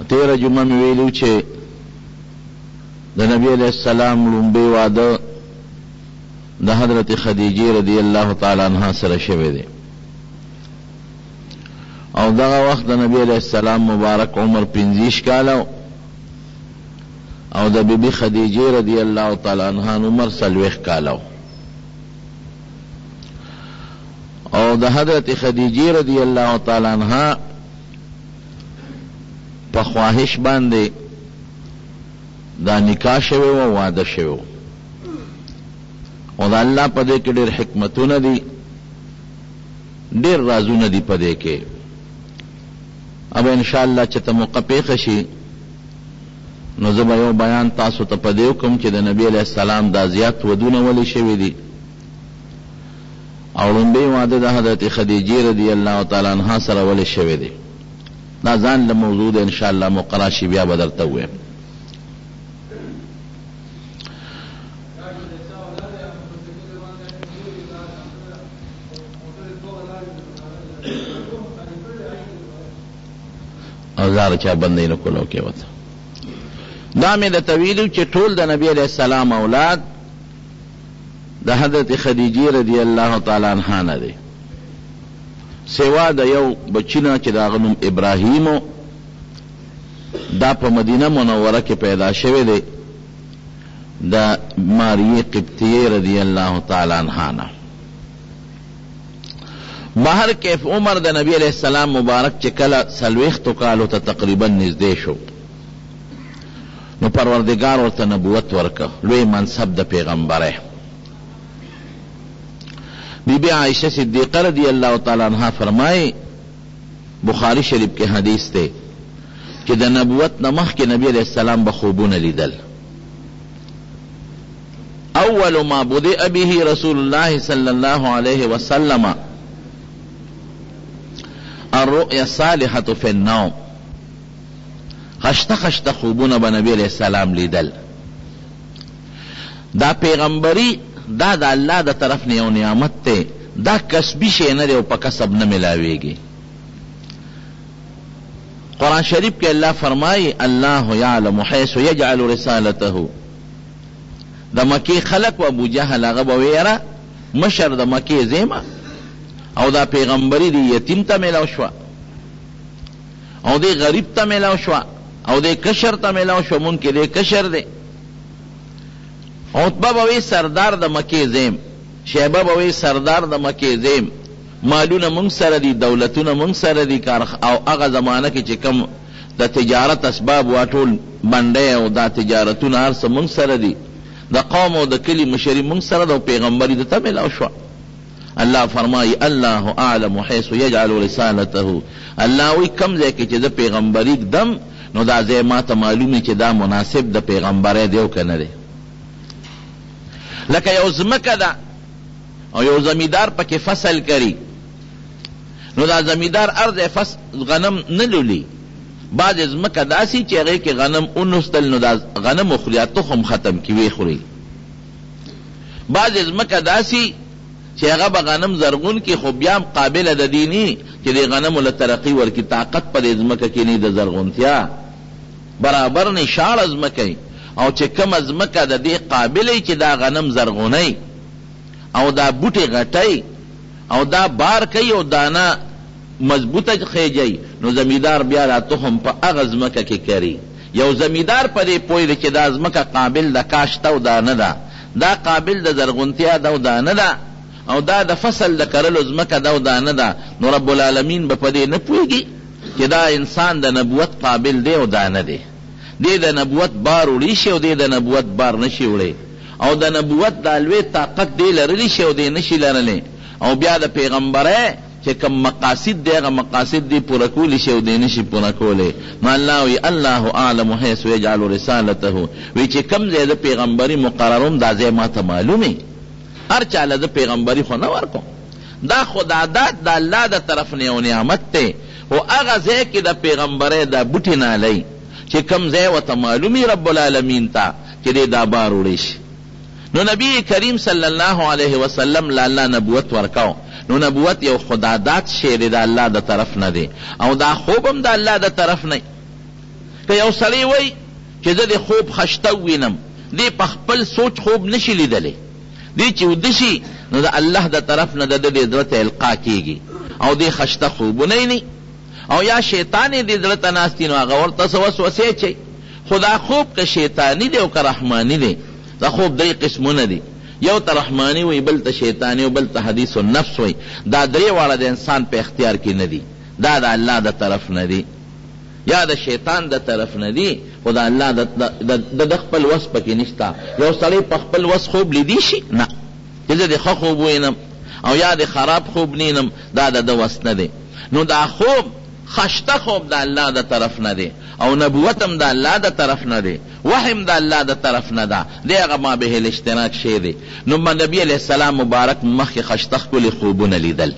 تیره جمعه مې ویلو چې د نبی علیہ السلام لومبی واده د حضرت خدیجه رضی الله تعالی عنها سره شوی دی او دغه وخت د نبی علیہ السلام مبارک عمر 50 کاله او د بیبي خدیجه رضی الله تعالی عنها عمر 40 کاله او د حضرت خدیجه رضی الله تعالی عنها په خواهش باندې دا نکاح شوی و واده شوی و او دا الله په دې کې ډېر حکمتونه دي ډېر رازونه دي په دې کې اب ان شاء الله چې ته موقع پیښ شي نو زه به یو بیان تاسو ته په دې وکړم چې د نبی علیہ السلام دا زیات ودونه ولې شوي دي او لومبی واده د حضرت خدیجه رضی الله تعالی عنها سره ولې شوی دی دا ځان له موضوع ده ان شاء الله مقرر شي بیا به درته ووایم اوزار چا بندی نه کولو کې وته دا مې درته ویلو چې ټول د نبی علیہ السلام اولاد د حضرت خدیجه رضی الله تعالی عنها نه دی سوا د یو بچینه چې د هغه نوم ابراهیم دا په مدینه منوره کې پیدا شوی دی د ماریه قبطیه رضی الله تعالی عنها نه بهر کیف عمر د نبی علیہ السلام مبارک چې کله 40 کالو ته تقریبا نږدې شو نو پروردگار ورته نبوت ورکه لوی منصب د پیغمبره بی بی عائشہ صدیقہ رضی اللہ تعالی عنہ فرمائے بخاری شریف کے حدیث تے کہ دا نبوت نمخ کے نبی علیہ السلام بخوبون لیدل اول ما بدأ به رسول اللہ صلی اللہ علیہ وسلم الرؤیا الصالحة فی النوم خشت خوبون بنبی علیہ السلام لیدل دا پیغمبری دا دا اللہ دا طرف نے یو نعمت تے دا کسبی شے نہ دے پا کسب نہ ملاوے گی قرآن شریف کے اللہ فرمائی اللہ یعلم حیث یجعل رسالتہ دا مکی خلق و ابو جہل اغب ویرا مشر دا مکی زیما او دا پیغمبری دی یتیم تا ملاو شوا او دی غریب تا ملاو شوا او دی کشر تا ملاو شوا من کے دی کشر دے عتبہ بوی سردار د مکی زیم شیبہ بوی سردار د مکی زیم مالونه مونږ سره دي دولتونه مونږ سره دي او هغه زمانه کې چې کم د تجارت اسباب واټول باندې او دا تجارتونه هر څه مونږ سره دي د قوم او د کلی مشری مونږ سره د پیغمبري د تمل او شو الله فرمایي الله اعلم حيث يجعل رسالته الله وی کم ځای کې چې د پیغمبري دم نو دا ځای ما ته معلومي چې دا مناسب د پیغمبره دی او کنه دی لکه یو زمکه ده او یو زمیدار پکې فصل کری نو دا زمیدار ارض فصل غنم نه لولي بعض زمکه داسي چې هغه کې غنم اونستل نو دا غنم اخریا تخم ختم کی وی خوري بعض زمکه داسي چې هغه به غنم زرغون کې خو بیا قابل د دینی چې د غنم له ترقی ورکی طاقت پر زمکه کې نه د زرغونتیا برابر نه شاړ زمکه او چې کم ازمکه د دې قابلې چې دا غنم زرغونی او دا بوټي غټي او دا بار کوي او دانا مضبوطه خېجي نو زمیدار بیا را تخم په هغه ازمکه کې کوي یو زمیدار په دې پوهې چې دا ازمکه قابل د کاشت او دا نه ده دا قابل د زرغونتیا دا او دا نه ده او دا د فصل د کرلو ازمکه دا او دا نه ده نو رب العالمین به په دې نه پوهیږي چې دا انسان د نبوت قابل دی او دا نه دی دی د نبوت بار وړي شي او دی د نبوت بار نشي وړي او د نبوت د الوی طاقت دی لرلی شي او دی نشي لرلی او بیا د پیغمبره چې کوم مقاصد دی هغه مقاصد دی پوره کولی شي او دی نشي پوره کولی نو الله وی الله اعلم حيث يجعل رسالته وی چې کوم ځای د پیغمبري مقرروم دا ځای ما ته معلومي هر چاله د پیغمبري خو نه ورکو دا خدا داد د الله د طرف نه یو نعمت ته او هغه ځای کې د پیغمبره د بوټي نه لای چې کم ځای وته معلومي رب العالمین ته چې دې دا بار وړي شي نو نبی کریم صلی الله علیه وسلم لا الله نبوت ورکاو نو نبوت یو خدادات شی د الله د طرف نه دی او دا خوبم د الله د طرف نه که یو سړی وای چې زه د خوب خشته وینم، دی په خپل سوچ خوب نشي لیدلی، دی چې وده شي نو د الله د طرف نه د ده د زړه ته القا کېږي او دی خشته خوبونه یې او یا شیطان یې د زړه ته ناستي نو هغه ورته څه وسوسې اچوي. خو دا خوب که شیطاني دی او که رحماني دی، دا خوب درې قسمونه دي، یو ته رحماني وي، بل ته شیطاني او بل ته حدیث النفس وي. دا درې واړه د انسان په اختیار کې نه دي، دا د الله د طرف نه دي یا د شیطان د طرف نه دي، خو د الله د خپل وس پکې نشته. یو سړی په خپل وس خوب لیدی شي نه چې زه د ښه خوب وینم او یا د خراب خوب نینم، دا د ده وس نه دی. نو دا خوب خشته خوب د الله د طرف نه دی او نبوت هم د الله د طرف نه دی، وحی هم د الله د طرف نه ده، دی هغه ما به الاشتراک شی دی. نو نبی علیہ السلام مبارک مخکې خشته ښکلي خوبونه لیدل.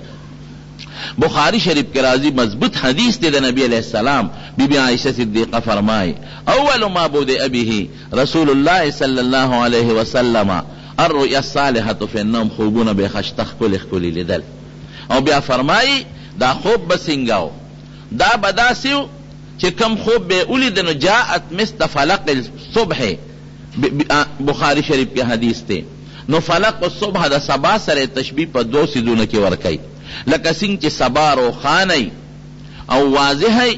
بخاری شریف کے راضی مضبوط حدیث دے نبی علیہ السلام بی بی عائشہ صدیقہ فرمائے اول ما بدأ به رسول اللہ صلی اللہ علیہ وسلم الرؤیا الصالحۃ فی النوم، خوبونه به خشته ښکلي ښکلي لیدل. او بیا فرمائی دا خوب بسنگاو، دا بداسیو چې کم خوب به ولید نو جاءت مثل فلق الصبح، بخاری شریف کے حدیث تے. نو فلق الصبح دا سبا سره تشبیه په دو سیدونه کې ورکي، لکه څنګه چې سبا روښانه او واضحه،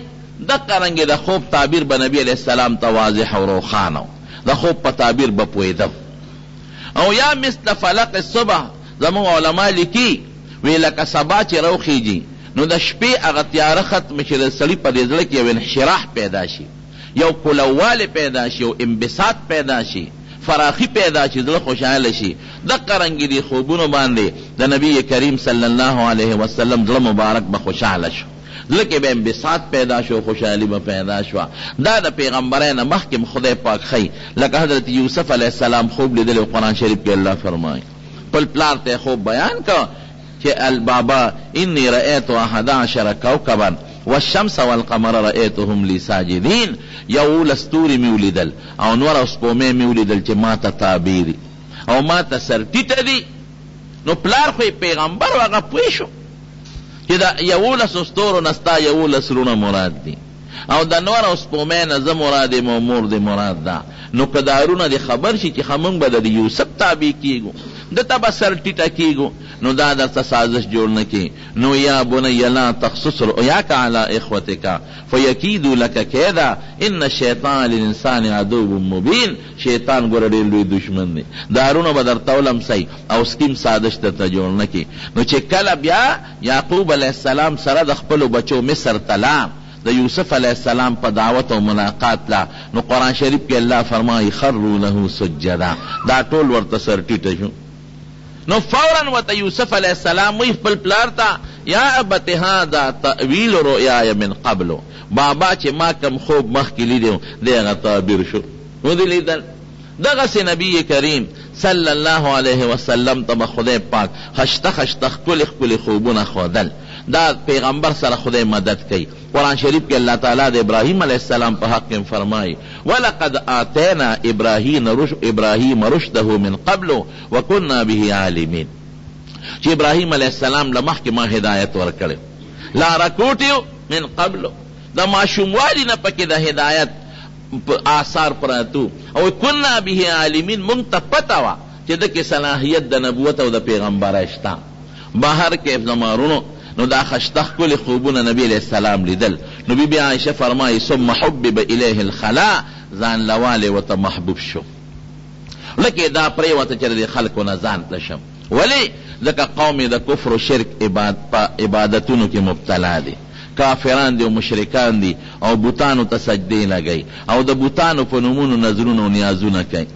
دقه رنګې د خوب تعبیر به نبی علیہ السلام ته واضح او روښانه، د خوب په تعبیر به پوهېده. او یا مثل فلق الصبح زموږ علما لیکي وی لکه سبا چې روخیږي نو د شپې هغه تیاره ختم شي، د سړي په دې زړه کې یو انشراح پیدا شي، یو کولوالی پیدا شي، یو انبساط پیدا شي، فراخی پیدا شي، زړه خوشحاله شي. دقه رنګې دي خوبونو باندې د نبی کریم صلی الله علیه وسلم زړه مبارک به خوشحاله شو، زړه کې به انبساط پیدا شو، خوشحالي به پیدا شوه. دا د پیغمبرانو مخکې خدای پاک ښیي، لکه حضرت یوسف علیه السلام خوب لیدلی، قرآن شریف کې الله فرمایي خپل پلار ته خوب بیان که چې البابا انی رأیت 11 کوكبا والشمس والقمر رأیتهم لی ساجدین، یو لستوری میولیدل او نور او سپومې میولیدل چې ما ته تعبیری او ما ته سرټیټه دي. نو پلار خو پیغمبر هغه پوه شو چې دا 11 ستورو نه ستا 11 رونه مراد دي او د نور او سپومې نه زه مراد یم او مور دې مراد ده. نو که دا رونه دې خبر شي چې موږ به د یوسف تابع کیږو، دته به سر ټیټه کیږو، نو دا درته سازش جوړ نه کی. نو یا بنی لا تقصص رؤیاک علی اخوتک فیکیدوا لک کیدا ان الشیطان للانسان عدو مبین، شیطان ګوره ډېر لوی دشمن دی، دارونه به درته ولمسی او سکیم سازش درته جوړ نه کی. نو چې کله بیا یعقوب علیه السلام سره د خپلو بچو مصر ته د یوسف علیہ السلام په دعوت او ملاقات لا، نو قرآن شریف کې الله فرمایي خروا له سجدا، دا ټول ورته سر ټیټه شو. نو فوراً ورته یوسف علیہ السلام وی خپل پلار ته یا ابت هذا تأویل رؤیای من قبل، بابا چې ما کم خوب مخکې لیدم دی هغه تعبیر شو. ودې لیدل دغسې نبی کریم صلی الله علیه وسلم ته به خدای پاک خشته خشته ښکلي ښکلي خوبونه ښودل. دا پیغمبر سره خدای مدد کوي. قرآن شریف کې الله تعالی د ابراهیم علیہ السلام په حق کې فرمایي ولقد آتینا ابراهیم رشده من قبل وکنا به عالمین، چې ابراهیم علیہ السلام له مخکې ما هدایت ورکړی، لاره کوټیو من قبل، د ماشوموالي نه پکې د هدایت آثار پراتو، او کنا به عالمین، مونږ ته پته وه چې دکې صلاحیت د نبوت او د پیغمبره شته. بهر کې زمارونو نو دا خشته ښکلي خوبونه نبی علیہ السلام لیدل. نو بی بی عائشہ فرمایي ثم حبب الیه الخلاء، ځان لوالی ورته محبوب شو، لکه دا پرېوته چې د خلکو نه ځان تلشم. ولې؟ ځکه قوم د کفر و شرک عبادتونو کې مبتلا دي، کافران دي او مشرکان دي او بوتانو ته سجدې لګوي او د بوتانو په نومونو نظرونه او نیازونه کوي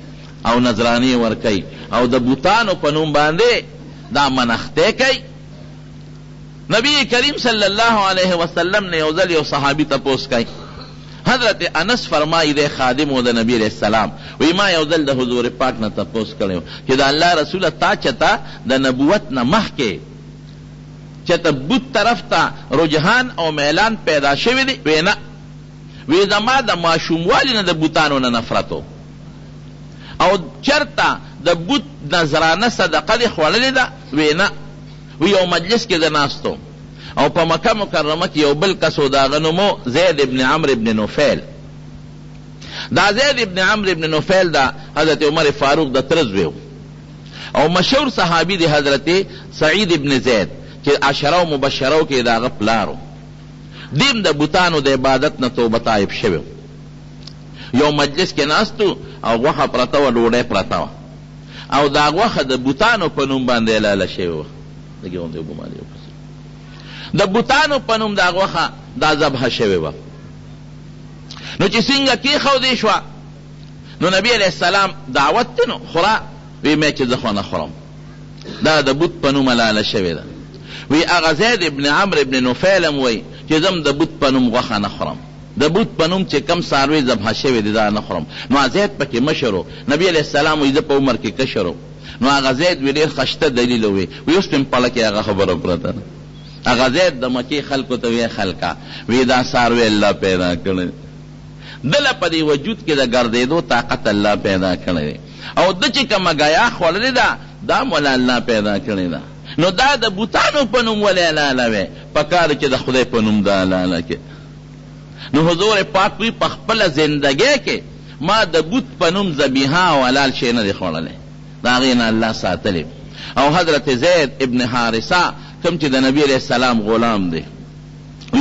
او نظرانې ورکوي او د بوتانو په نوم باندې دا منختې کوي. نبی کریم صلی اللہ علیہ وسلم نے یو ځل یو صحابی تپوس کوي، حضرت انس فرمائی دے خادم و د نبی علیہ السلام وی ما یو ځل د حضور پاک نه تپوس کړی چې د الله رسول تا چتا د نبوت نه مخکې چتا بت طرف ته رجحان او میلان پیدا شوی دی؟ وی نه، وی زما د ماشوموالي نه د بوتانو نه نفرتو او چرته د بت نظرانه صدقه دی خوړلې ده؟ وی نه، وی یو مجلس کې د ناستو او په مکه مکرمه کې یو بل کسو د هغه نوم زید ابن عمرو ابن نوفیل، دا زید ابن عمرو ابن نفیل دا حضرت عمر فاروق دا ترزویو او مشهور صحابی دی حضرت سعید ابن زید چې عشره مبشرو کې دا غپلارو دیم د بوتانو د عبادت نه توبه تائب شوی یو مجلس کې ناستو او غوښه پرته وه ډوډۍ پرته وه او دا غوښه د بوتانو په نوم باندې حلاله شوې وه د بوتانو په نوم دا غوښه دا ذبحه شوې وه نو چې څنګه کېښودې شوه نو نبی علیه السلام دعوت دی نو خوره وی مې چې زه خو نه خورم دا د بوت په نوم حلاله شوې ده وی هغه زید ابن عمرو ابن نفیل هم وی چې زم د بوت په نوم غوښه نه خورم د بوت په نوم چې کم څاروي ذبحه شوې دي دا نه خورم نو زید پکې مشر و نبی علیه السلام وی زه په عمر کې کشر و نو هغه زید وی ډېر خشته دلیل وی اوس په پله کې هغه خبره پرته ده هغه زید د مکې خلکو ته وی خلکه وی دا څاروي الله پیدا کړی دله په دې وجود کې د ګرځېدو طاقت الله پیدا کړی او د چې کومه ګیا خوړلې ده دا مولا الله پیدا کړې ده نو دا د بوتانو په نوم ولې حلاله وې پکار چې د خدای په نوم دا حلاله کې نو حضور پاک وی په خپله زندګۍ کې ما د بوت په نوم ذبیحه او حلال شی نه دی خوړلی د هغې نه الله ساتلی او حضرت زید ابن حارثه کوم چې د نبی علیه السلام غلام دی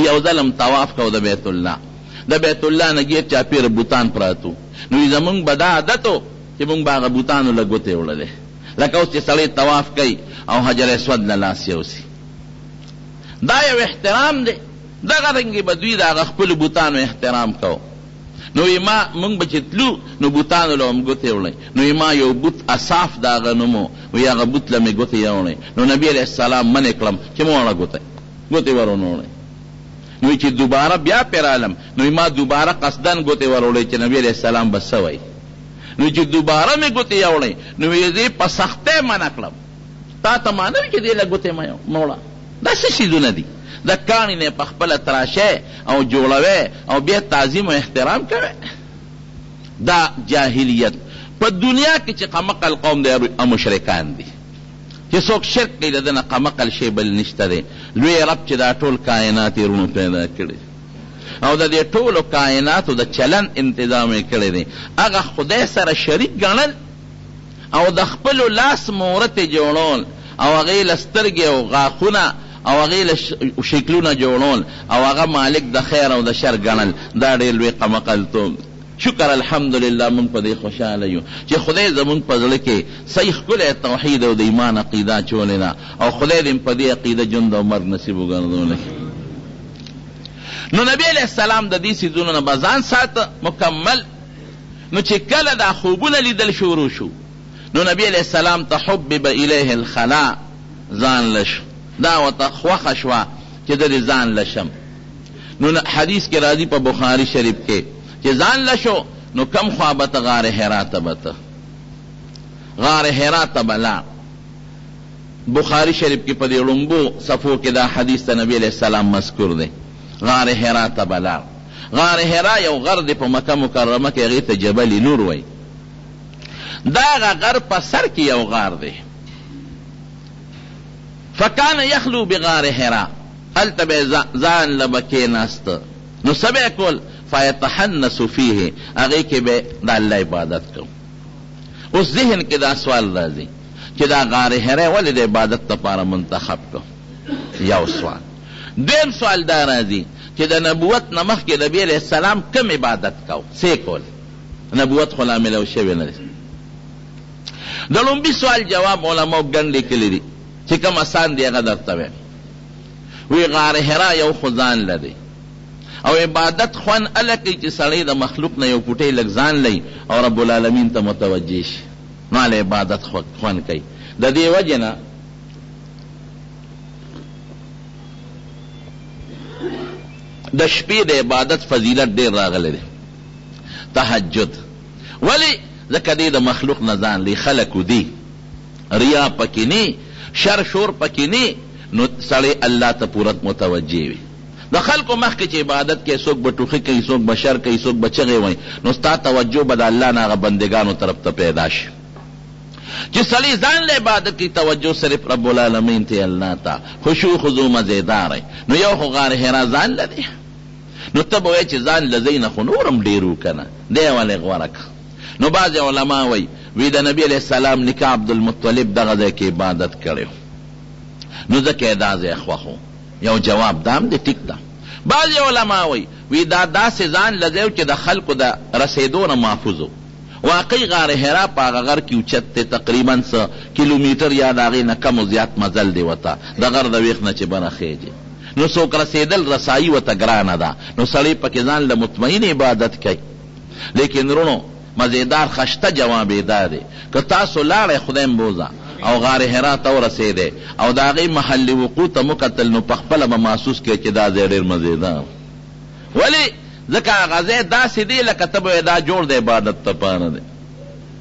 یو ځلم طواف کو د بیت الله د بیت الله نه ګیر چاپېره بوتان پراتو نو زمونږ به دا عادت و چې مونږ به هغه بوتانو له ګوتې وړلې لکه اوس چې سړی طواف کوي او حجر اسود نه لاس یوسي دا یو احترام دی دغه رنګې به دوی د هغه خپلو بوتانو احترام کوو نو ما مونږ به چې تلو نو بوتانو له هم ګوتې وړئ نو ما یو بوت اصاف د هغه نوم و وی هغه بوت له مې ګوتې یوړئ نو نبي علیه السلام منې کړم چې مه وړه ګوتې ورونه وړئ نو چې دوباره بیا پې رالم نو ما دوباره قصدن ګوتې وروړئ چې نبي علیه السلام به څه وایي نو چې دوباره مې ګوتې یوړئ نو یې دې په سختۍ منع کړم تا ته مانه وي چې دې له ګوتې مه وړه دا څه شیزونه دي د کاڼي نه په خپله تراشی او جوړوی او بیا تعظیم او احترام کوي دا جاهلیت په دنیا کې چې قمقل قوم دی مشرکان دي چې څوک شرک کوي د ده نه قمقل شی بل نشته دی لوی رب چې دا ټول کائنات یې رونو پیدا کړي او د دې ټولو کائناتو د چلن انتظام یې کړی دی هغه خدای سره شریک ګڼل او د خپلو لاس مورتې جوړول او هغې له سترګې او غاښونه او هغې له شکلونه جوړول او هغه مالک د خیر او د شر ګڼل دا ډېر لوی قمقلتوب شکر الحمدلله مونږ په دې خوشحاله یو چې خدای زمونږ په زړه کې صحیح ښکلی توحید او د ایمان عقیده اچولې ده او خدای دې په دې عقیده ژوند او مرګ نصیب وګرځولی نو نبی علیه السلام د دې څیزونو نه به ځان ساته مکمل نو چې کله دا خوبونه لیدل شروع شو نو نبی علیه السلام ته حبب الیه الخلا ځان لشو دا ورته خوښه شوه چې د دې ځان لشم نو حدیث کې راځي په بخاري شریف کې چې ځان لشو نو کم خوا به ته غار حرا ته به ته غار حرا ته به لاړ بخاري شریف کې په دې ړومبو صفو کې دا حدیث ته نبی علیه السلام مذکور دی غار حرا ته به لاړ غار حرا یو غر دی په مکه مکرمه کې هغې ته جبل نور وایي دا هغه غر په سر کې یو غار دی فکان یخلو بغار حرا هلته به ځان له به کېناسته نو څه به کول فیتحنس فیه هغې کې به د الله عبادت کوم اوس ذهن کې دا سوال راځي چې دا غار حرا ولې د عبادت لپاره منتخب کو یو سوال دویم سوال دا راځي چې د نبوت نه مخکې نبي علیه السلام کم عبادت کو څه کول نبوت خو لا ملو شوی نه دی د لومبي سوال جواب علماو ګڼ لیکلي دي چې کوم آسان دی هغه درته وایم وی غار حرا یو خو ځان لري او عبادت خوان اله کوي چې سړی د مخلوق نه یو پوټی لږ ځان لي او رب العالمین ته متوجه شي نو له عبادت خوان کوي د دې وجې نه د شپې د عبادت فضیلت ډېر راغلی دی تهجد ولی ځکه دی د مخلوق نه ځان لي خلکو دی ریا پکې نه شر شور پکې نه نو سړی الله ته پوره متوجه وي د خلکو مخکې چې عبادت کې څوک به ټوخي کوي څوک به شر کوي څوک به چغې وایي نو ستا توجه به د الله نه هغه بندګانو طرف ته پیدا شي چې سړی ځان له عبادت کی توجه صرف رب العالمین ته الله ته خشوع خضوع مزیدار نو یو خو غار حرا ځان لري نو ته به وایې چې ځان له ځای نه خو نورم ډېر وکنه دی ولې غوره که. نو بعضې علما وی د نبي علیه السلام نیکه عبدالمطلب دغه ځای کې عبادت کړی نو ځکه یې دا ځای خوښ و. یو جواب دام دی ټیک ده. بعضې علما وی دا داسې ځان له ځای چې د خلکو د رسېدو نه محفوظ و. واقعي غار حرا په هغه غر کې اوچت دی تقریبا څه کیلومیټر یا د هغې نه کم و زیات مزل دی ورته د غر د ویښ نه چې بره خیږي. نو څوک رسېدل رسایي ورته ګرانه ده نو سړی پکې ځان له مطمئن عبادت کوي. لیکن رونو مزیدار خشته جواب یې دا دی که تاسو لاړئ خدای بوزه او غار حرا ته ورسېدی او د هغې محل وقوع ته مو کتل نو پخپله به محسوس کړئ چې دا ځای ډېر مزیدار. ولې ځکه هغه ځای داسې دی لکه ته به دا جوړ د عبادت دپاره دی.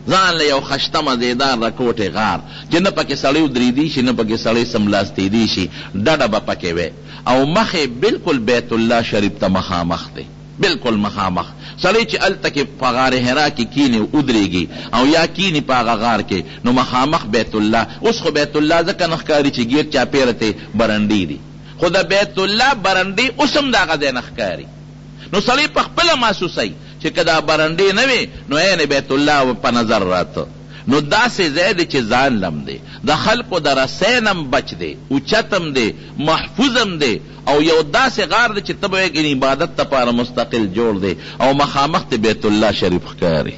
ځان له یو خشته مزیدار رکوټې غار چې نه پکې سړی ودرېدی شي نه پکې سړی سملاستېدی شي ډډه به پکې وی او مخې بالکل بیت الله شریف ته مخامخ دی بالکل مخامخ. سړی چې هلته کې په غار حرا کې کینې ودرېږي او یا کینې په هغه غار کې نو مخامخ بیت الله. اوس خو بیت الله ځکه نه ښکاري چې ګیر چاپېره ته برنډې دي خو د بیت الله برنډې اوس هم د هغه ځای نه ښکاري. نو سړی په خپله محسوسوي چې که دا برنډې نه وي نو عین بیت الله په نظر راته. نو داسې ځای دی چې ځان لم دی د خلکو د رسۍ نم بچ دی اوچتم دی محفوظم دی او یو داسې غار دی چې ته به یې عبادت دپاره مستقل جوړ دی او مخامخ دی بیت الله شریف ښکاري.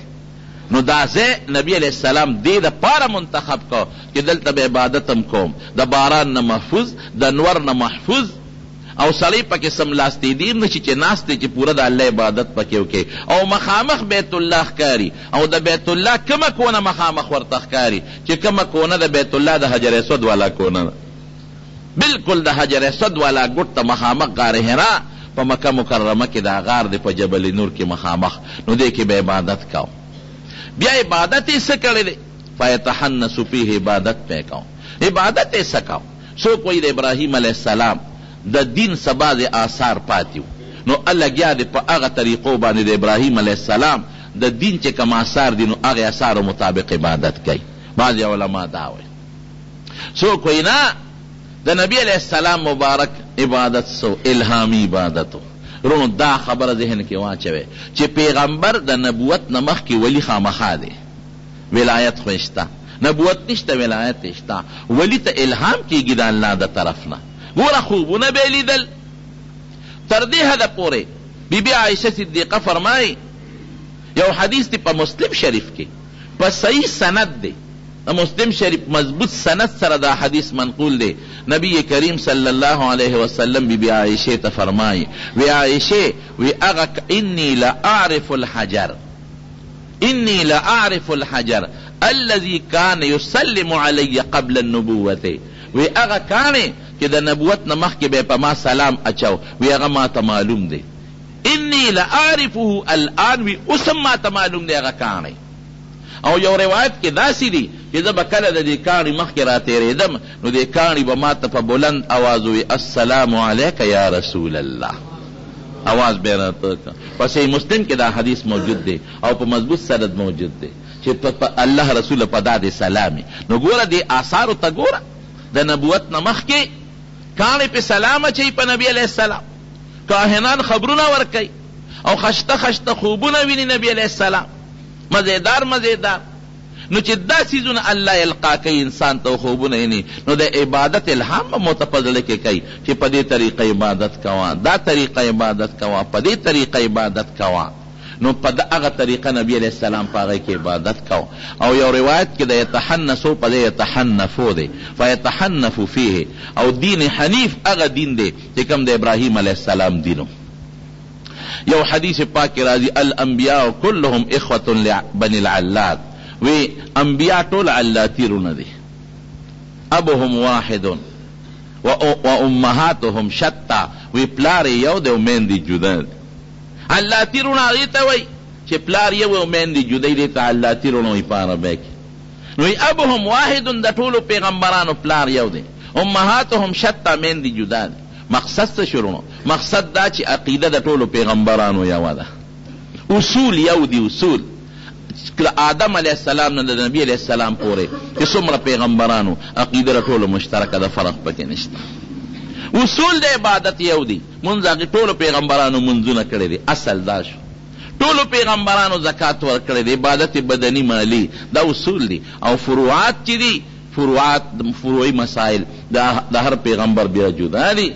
نو دا ځای نبی علیه السلام دې دپاره منتخب کو چې دلته به عبادت هم کوم د باران نه محفوظ د نور نه محفوظ او سړی پکې سملاستېدی نشي چې ناست دی چې پوره د الله عبادت پکې وکړي او مخامخ بیت الله ښکاري او د بیت الله کومه کونه مخامخ ورته ښکاري چې کومه کونه د بیت الله د حجر اسود والا کونه ده بالکل د حجر اسود والا ګوټ ته مخامخ غار حرا په مکه مکرمه کې دا غار دی په جبل نور کې مخامخ. نو دې کې به عبادت کو. بیا عبادت یې څه کړی دی فیتحنس فیه عبادت پې کو. عبادت یې څه کو. څوک وایي د ابراهیم علیه السلام د دین څه بعضې آثار پاتې وو نو لګیا دی په هغه طریقو باندې د ابراهیم علیه السلام د دین چې کوم آثار دي نو هغې آثارو مطابق عبادت کوي. بعضې علما دا وایي. څوک وایي نه د نبی علیه السلام مبارک عبادت سو الهامی عبادتو. رونو دا خبره ذهن کې واچوئ چې پیغمبر د نبوت نه مخکې ولی خامخا دی. ولایت خو شته نبوت نشته ولایت شته. ولی ته الهام کېږي د الله د طرف نه. ګوره خوبونه به یې لیدل تر دې حده پورې بیبي عایشه صدیقه فرمایي یو حدیث دی په مسلم شریف کې په صحیح سند دی د مسلم شریف مضبوط سند سره دا حدیث منقول دی. نبی کریم صلی الله علیه وسلم بیبي عایشه ته فرمایي وی عایشه وی اغه انی لاعرف الحجر الذي كان يسلم علي قبل النبوة. وی اغه کانه چې د نبوت نه مخکې به په ما سلام اچو وی هغه ما ته معلوم دی. انی لاعرفه الان وی اوسم ما ته معلوم دی هغه کاڼی. او یو روایت کې داسې دی چې زه به کله د دې کاڼي مخکې راتېرېدم نو دې کاڼي به ما ته په بلند اواز وی السلام علیک یا رسول الله اواز به یې راته په صحیح مسلم کې دا حدیث موجود دی او په مضبوط سند موجود دی چې په الله رسول په دا دې سلامي. نو ګوره دې آثارو ته ګوره د نبوت نه مخکې کاڼې پې سلام اچوي په نبي علیه السلام. کاهنان خبرونه ورکوي او خشته خشته خوبونه ویني نبي علیه السلام مزیدار مزیدار. نو چې دا څیزونه الله القا کوي انسان ته خوبونه ویني نو د عبادت الهام به مو ته په زړه کې کوي چې په دې طریقه عبادت کوه دا طریقه عبادت کوه په دې طریقه عبادت کوه. نو په هغه طریقه نبی علیہ السلام په هغه کې عبادت کو. او یو روایت کې د یتحنسو په دې یتحنفو دی فیتحنف فیه او دین حنیف هغه دین دی چې کوم د ابراهیم علیہ السلام دینو. یو حدیث پاک راځي الانبیاء كلهم اخوة لبني العلات. وی انبیاء ټول علاتیرونه دي ابوهم واحد و امهاتهم شتى. وی پلار یو دی او میندې جدا دي. علاتیرونه هغې ته وایي چې پلار یو او میندې جدی دې ته علاتیرونه وایي په عربی کې. نو وی ابوهم واحد د ټولو پیغمبرانو پلار یو دی امهاتهم شتى میندې جدا دي. مقصد څه شروع؟ مقصد دا چې عقیده د ټولو پیغمبرانو یوه ده. اصول یو دي اصول آدم علیہ السلام نه د نبی علیہ السلام پورې چې څومره پیغمبرانو عقیده د ټولو مشترکه ده فرق پکې نشته. اصول د عبادت یو دی، منځ هغې ټولو پیغمبرانو منځونه کړی دی، اصل دا شو. ټولو پیغمبرانو زکات ورکړی دی، عبادت بدني مالی، دا اصول دی. او فروعات چې دي، فروعات فروعي مسائل د هر پیغمبر بیا جدا دي.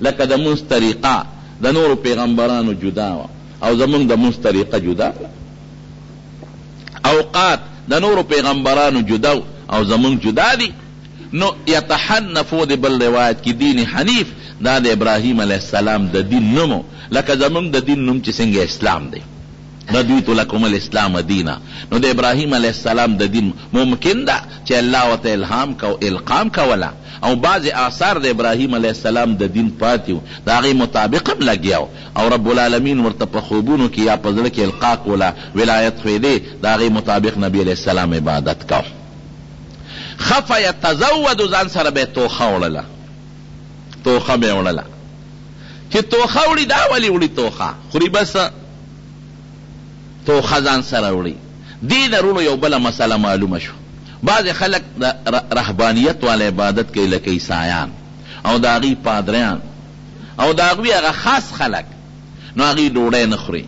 لکه د مونځ طریقه د نورو پیغمبرانو جدا وه او زمونږ د مونځ طریقه جدا ده. اوقات د نورو پیغمبرانو جدا او زمونږ جدا دي. نو یتحنفو د بل روایت کی دین حنیف دا د ابراهیم علیه السلام د دین نومو، لکه زمونږ د دین نوم چې څنګه اسلام دی، رضیت لکم الاسلام دینا. نو د ابراهیم علیه السلام د دین ممکن ده چې الله ورته القام کوله، او بعض آثار د ابراهیم علیه السلام د دین پاتیو، د هغې مطابق هم لګیاو، او رب العالمین ورته په خوبونو کې یا په زړه کې القا کوله، ولایت ښودې، د هغې مطابق نبی علیه السلام عبادت کو. خف یتزود، ځان سره به یې توخه وړله، توخه به یې وړله. چې توخه وړي دا ولې وړي توخه خوري؟ بس توخه ځان سره وړي. دې نه وروڼو یو بله مسله معلومه شو. بعض خلک د رهبانیت والا عبادت کوي، لکه عیسایان او د هغوی پادریان او د هغوی هغه خاص خلک، نو هغوی ډوډۍ نه خوري،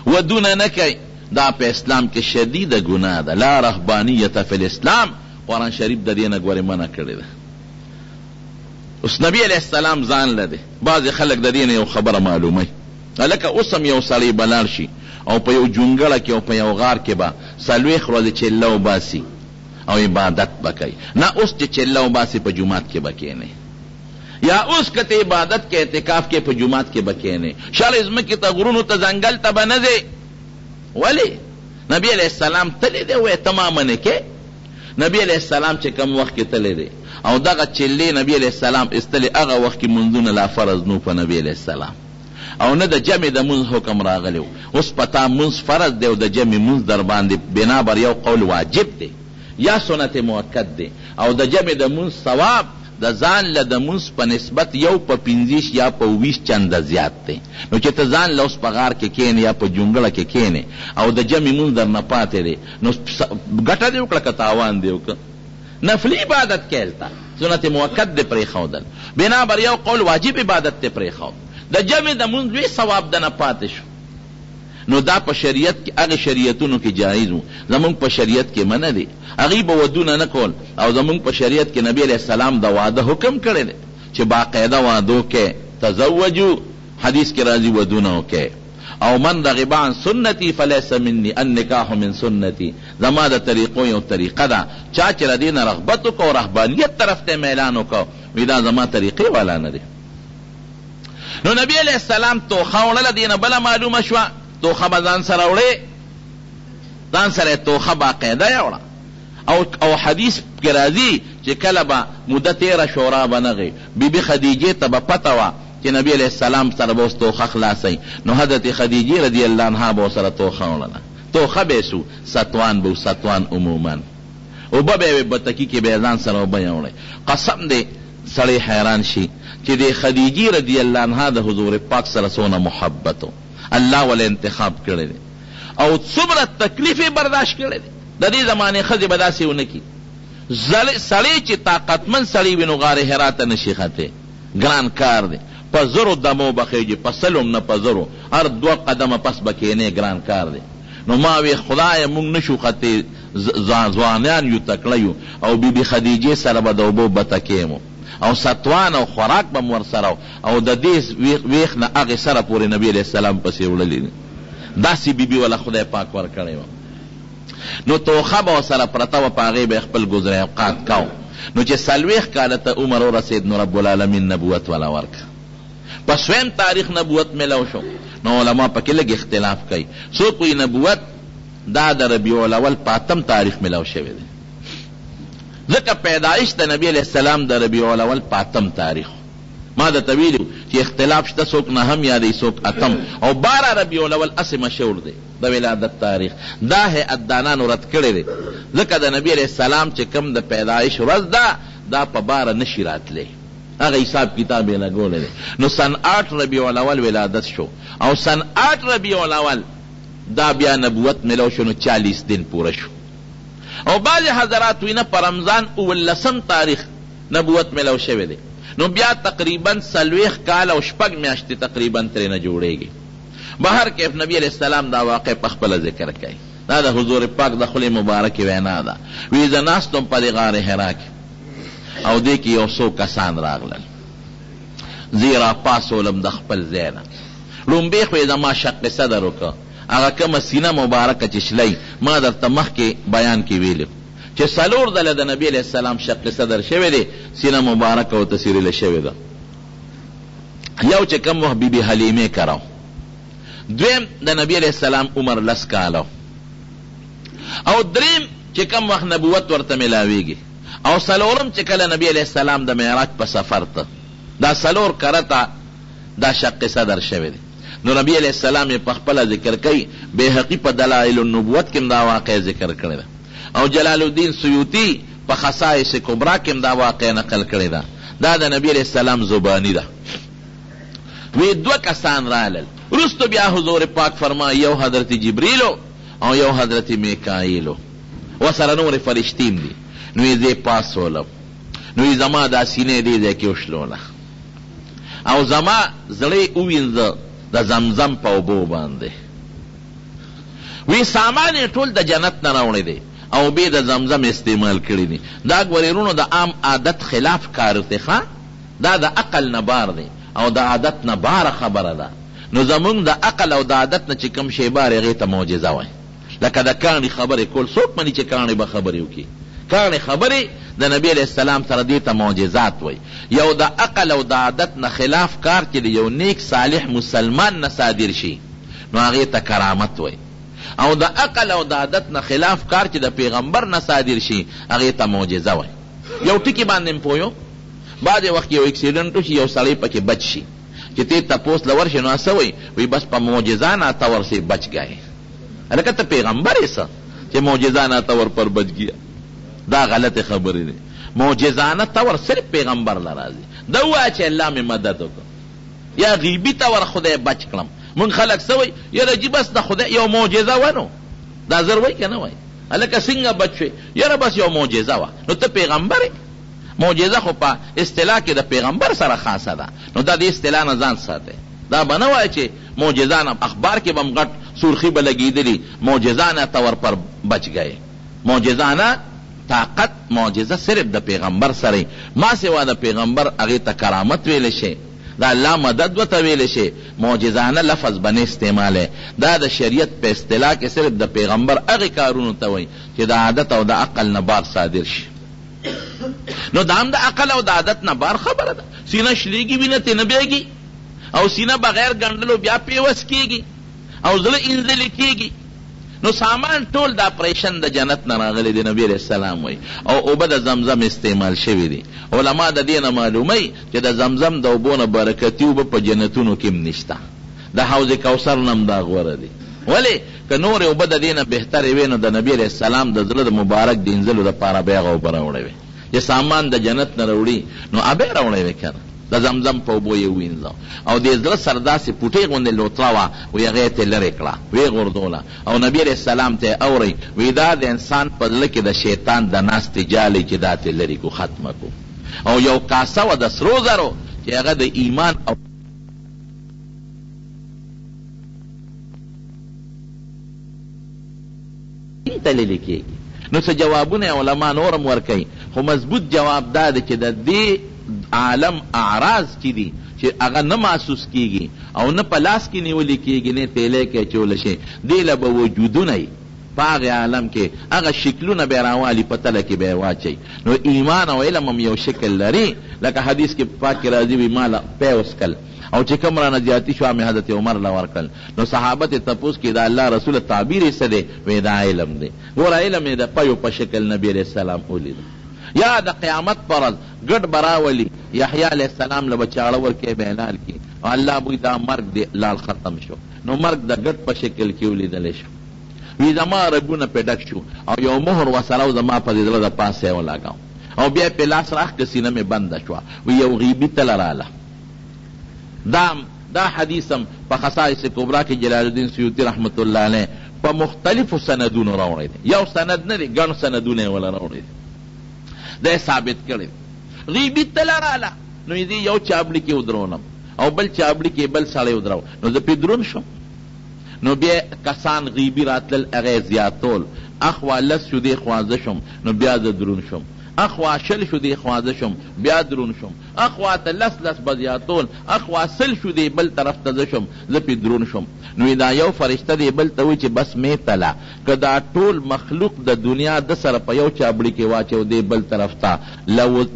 ودونه نه کوي. دا په اسلام کې شدیده ګناه ده. لا رهبانیت فی الاسلام، قرآن شریف د دې نه ګورې منع کړې ده. اوس نبی علیه السلام ځان لده، بعض خلک د دې نه یو خبره معلوموي، لکه اوس هم یو سړی بلاړ شي او په یو جونګړه کې او په یو غار کې به 40 ورځې چله وباسي او عبادت به کوي. نه اوس چې چله وباسي په جومات کې به کښېنې، یا اوس که ته عبادت کې اعتکاف کې په جومات کې به کښېنې، شاړې ځمکې ته غرونو ته ځنګل ته به نه ځې. ولې؟ نبی علیه السلام تللی دی، وایي ته ما منې کې. نبی علیه السلام چې کم وخت کې تللی دی او دغه چلې نبی علیه السلام ایستلې، هغه وخت کې منځونه لا فرض نو په نبی علیه السلام، او نه د جمع د منځ حکم راغلی و. اوس پتا منځ فرض دی او د جمع منځ در باندې بنا بر یو قول واجب دی یا سنت مؤکد دی، او د جمع د منځ ثواب د ځان له د منځ په نسبت یو په 25 یا په 20 چنده زیات دی. نو چې ته ځان له اوس په غار کې کښېنې یا په جونګړه کې کښېنې او د جمع منځ در نه پاتې دی، نو ګټه دې وکړه که تاوان دې وکړه؟ نفلي عبادت کې هلته سنت مؤکد دې پرېښودل، بنا بر یو قول واجب عبادت دې پرېښود، د جمع د منځ لوی ثواب دنه پاتې شو. نو دا په شریعت کې هغه شریعتونو کې جایز و، زمونږ په شریعت کې منع دی. هغوی به ودونه نه کول، او زمونږ په شریعت کې نبی علیه السلام د واده حکم کړی دی چې باقاعده وادو کې تزوجو، حدیث کې راځي ودونه وکړئ. او من رغب عن سنتي فلیس مني، النکاح من سنتي، زما د طریقو یو طریقه ده، چا چې له دې نه رغبت وکړو او رهبانیت طرف ته میلان وکړو، وایي دا زما طریقې والا نه دی. نو نبی علیہ السلام توخه وړله، دینه بله معلومه شوه، توخه به ځان سره وړې، ځان سره توخه باقاعده یې وړه. او حدیث کې راځي چې کله به موده تېره شو را به نغی، بیبي خدیجې ته به پته وه چې نبی علیہ السلام سره به اوس توخه خلاصوي، نو حضرت خدیجې رضی الله عنها به ورسره توخه وړله. توخه به یې سو ستوان به ستوان عموما، اوبه به یې بتکي کې به یې ځان سره اوبه یې وړی. قسم دی سړی حیران شي چې د خدیجې رضی الله عنها د حضور پاک سره څونه محبت الله ول انتخاب کړی دی، او څومره تکلیف یې برداشت کړی دی. د دې زمانې ښځې به داسې ونه کړي. سړی چې طاقتمن سړی وي نو غار حرا ته نشي ختې، ګران کار دی. په زرو دمو به خیږي، په سلم نه په زرو، هر 2 قدمه پس به کښېنې، ګران کار دی. نو ما وی خدای مونږ نشو ختې، ځوانان یو تکړه یو، او بیبي خدیجې سره به د اوبو بتکې مو او ستوان او خوراک به مور سره، او د دې ویخ نه هغې سره پورې نبی علیه السلام پسې وړلي. داسې بیبي والا خدای پاک ورکړی و. نو توخه به ورسره پرته وه، په هغې به خپل ګذر اوقات کو. نو چې 40 کاله ته عمر ورسېد، نو رب العالمین نبوت والا ورکړه. په 2م تاریخ نبوت میلاو شو. نو علما پکې لږ اختلاف کوي، څوک وایي نبوت دا د ربیع الاول 5م تاریخ میلاو شوی دی، ځکه پیدایش د نبی علیہ السلام د ربیع الاول 5م تاریخ. ما د طویل چې اختلاف شته، څوک 9م یادوي څوک 8م، او 12 ربیع الاول اسې مشهور دی د ولادت تاریخ. دا هیئتدانانو رد کړی دی، ځکه د نبی علیہ السلام چې کوم د پیدایش ورځ ده دا په 12 نشي راتلی، هغه حساب کتاب یې لګولی دی. نو سن 8 ربیع الاول ولادت شو، او سن 8 ربیع الاول دا بیا نبوت ملو شو، نو 40 دن پوره شو. او بعض حضرات وینه پر رمضان 19م تاریخ نبوت ملو شوی دی، نو بیا تقریبا 40 کال او 6 میاشتې تقریبا ترې نه جوړېږي. بهر کیف نبی علیہ السلام دا واقع پخپله ذکر کوي. دا د حضور پاک د خولې مبارکې وینا ده. وی زه ناستم په دې غار حرا کې او دې کې یو څو کسان راغلل. زه را پاسولم د خپل ځای نه. لومبې خو یې زما شق صدر وکړه. هغه کومه سینه مبارکه چې شلی ما درته مخکې بیان کې ویلي چې 4 ځله د نبي علیہ السلام شق صدر شوی دی، سینه مبارکه ورته سیرله شوې ده. یو چې کوم وخت بیبي حلیمې کراو. دویم د نبی علیہ السلام عمر 10 کاله او دریم چې کوم وخت نبوت ورته ملاویږي او 4م چې کله نبی علیہ السلام د معراج په سفر ته دا 4 کرته دا شق صدر شوی دی. نو نبی علیہ السلام په خپل ذکر کوي. بیهقی په دلائل النبوت کې دا واقع ذکر کړی ده او جلال الدین سیوطی په خصائص کبرا کې دا واقع نقل کړی ده. دا د نبی علیہ السلام زبانی ده. وی 2 کسان رالل. رستو بیا حضور پاک فرمایي یو حضرت جبریلو او یو حضرت میکائیلو و سره نور فرشتیم دي. نو یې دې پاسولم. نو یې زما دا سینې دې ځای کې وشلوله او زما زړی ووینځه د زمزم په اوبو باندې. وی سامان یې ټول د جنت نه راوړی دی او بې د زمزم استعمال کړي دي. دا ګورېرونو د عام عادت خلاف کار دی. دا د عقل نه بار دی او د عادت نه باره خبره ده. نو زمونږ د عقل او د عادت نه چې کوم شی بار هغې ته معجزه وایي. لکه د کاڼي خبرې کول. څوک مني چې کاڼي به خبرې وکړي؟ کاڼي خبرې د نبی علیہ السلام سره دې ته معجزات وایي. یو د عقل او د عادت نه خلاف کار چې د یو نیک صالح مسلمان نه صادر شي نو هغې ته کرامت وایي. او د عقل او د عادت نه خلاف کار چې د پیغمبر نه صادر شي هغې ته معجزه وایي. یو ټکي باندې پویو. بعضې وخت یو اکسیډنټ وشي یو سړی پکې بچ شي چې ته تپوس له ورشي نو څه وایي بس په معجزانه طور سے بچ گئے. هلکه ته پیغمبر یې څه چې معجزانه طور پر بچ گیا؟ دا غلط خبرې دی. معجزانه طور صرف پیغمبر له راځي. دا ووایه چې الله مې مدد وکړه یا غیبي طور خدای بچ کړم. مونږ خلک څه وایي یاره جي بس د خدای یو معجزه ونه. دا زر وایي که نه وایي؟ هلکه څنګه بچ شوې؟ یاره بس یو معجزه وه. نو ته پیغمبر یې. معجزه خو په اصطلاح کې د پیغمبر سره خاصه ده. نو دا د اصطلاح نه ځان ساتي. دا به نه وایي چې معجزانه اخبار کې به م غټ سرخي به لګېدلي معجزانه طور پر بچ گئے. معجزانه طاقت معجزه صرف د پیغمبر سره. ما سوا د پیغمبر هغې ته کرامت ویلی شي. دا الله مدد ورته ویلی شي. معجزانه لفظ به نه استعمالی. دا د شریعت په اصطلاح کې صرف د پیغمبر هغې کارونو ته وایي چې د عادت او د عقل نه بار صادر شي. نو دا هم د عقل او د عادت نه بار خبره ده. سینه شلیږي وینه ترې نه بیږي او سینه بغیر ګنډلو بیا پیوس کېږي او زړه انځلې کېږي. نو سامان ټول د اپریشن د جنت نه راغلی دی. نبی علیہ السلام وایي او اوبه د زمزم استعمال شوي دي. علما د دې نه معلوموي چې د زمزم د اوبو نه برکتي اوبه په جنتونو کې هم نشته. د حوض کوثر نه هم دا غوره دي. ولې که نورې اوبه د دې نه بهترې وې نو د نبي علیہ السلام د زړه د مبارک د انځلو دپاره بیا هغه اوبه راوړی وې. چې سامان د جنت نه راوړي نو ابې راوړی وې که نه. د زمزم په اوبو یې ووینځه او د زړه سر داسې پوټۍ غوندې لوتله وه وی هغې ته لرې کړه ویې غورځوله او نبي علیہ السلام ته یې اورئ وی دا د انسان په زړه کې د شیطان د ناستې جالۍ چې دا ترې لرې کو ختمه کو. او یو کاسه وه د سرو زرو چې هغه د ایمان او تللی کېږي. نو څه جوابونه علما نورم ورکوي خو مضبوط جواب دا دی چې د دې عالم اعراض چې دي چې هغه نه محسوس کیږي او نه په لاس کې نیولې کیږي نه تیلی کې اچولی شي. دې له به وجودونه یي په هغې عالم کې هغه شکلونه به یې راوالي په تله کې به یې واچوي. نو ایمان او علم هم یو شکل لري. لکه حدیث کې پاک کې راځي وي ما له پی وسکل او چې کوم رانه زیاتي شوه مې حضرت عمر له ورکړل. نو صحابه ته تپوس کې دا الله رسول تعبیر یې څه دی؟ وی دا علم دی. ګوره علم یې د پیو په شکل نبي علیہ السلام ولید. یا د قیامت پر ورځ ګډ براولي یحیی علیہ السلام له به چاړه ورکوي به حلال کړي او الله بوی دا مرګ دی لال ختم شو. نو مرګ د ګډ په شکل کې ولیدلی شو. وی زما رګونه پې ډک شو او یو مهر وسره و زما په دې زړه د پاسه یې ولګاو او بیا یې پې لاس راښکه سینه مې بنده شوه. وی یو غیبي تله راله. دا حدیث هم په خصائص کبرا کې جلال الدین سیوطي رحمت الله علیه په مختلفو سندونو راوړی دی. یو سند نه دی ګڼ سندونه یې وله راوړی دی. دا یې ثابت کړی. غیبي تله راله نو دې یو چابلي کې ودرونم او بل چابلي کې بل سړی ودرو، نو زه پې دروند شم. نو بیا کسان غیبي راتلل، هغه یې زیاتول. اخوا 10 شو دې خوازه شم، نو بیا زه دروند شم. اخوا 20 شو دې خوازه شم، بیا دروند شم. اخوا ته 10 به زیاتول، اخوا 100 شو دې بل طرف ته زه شم، زه پې دروند شم. نو دا یو فرشته دی بل ته وایي چې بس مې تله، که دا ټول مخلوق د دنیا د سره په یو چابړي کې واچو دی بل طرف ته،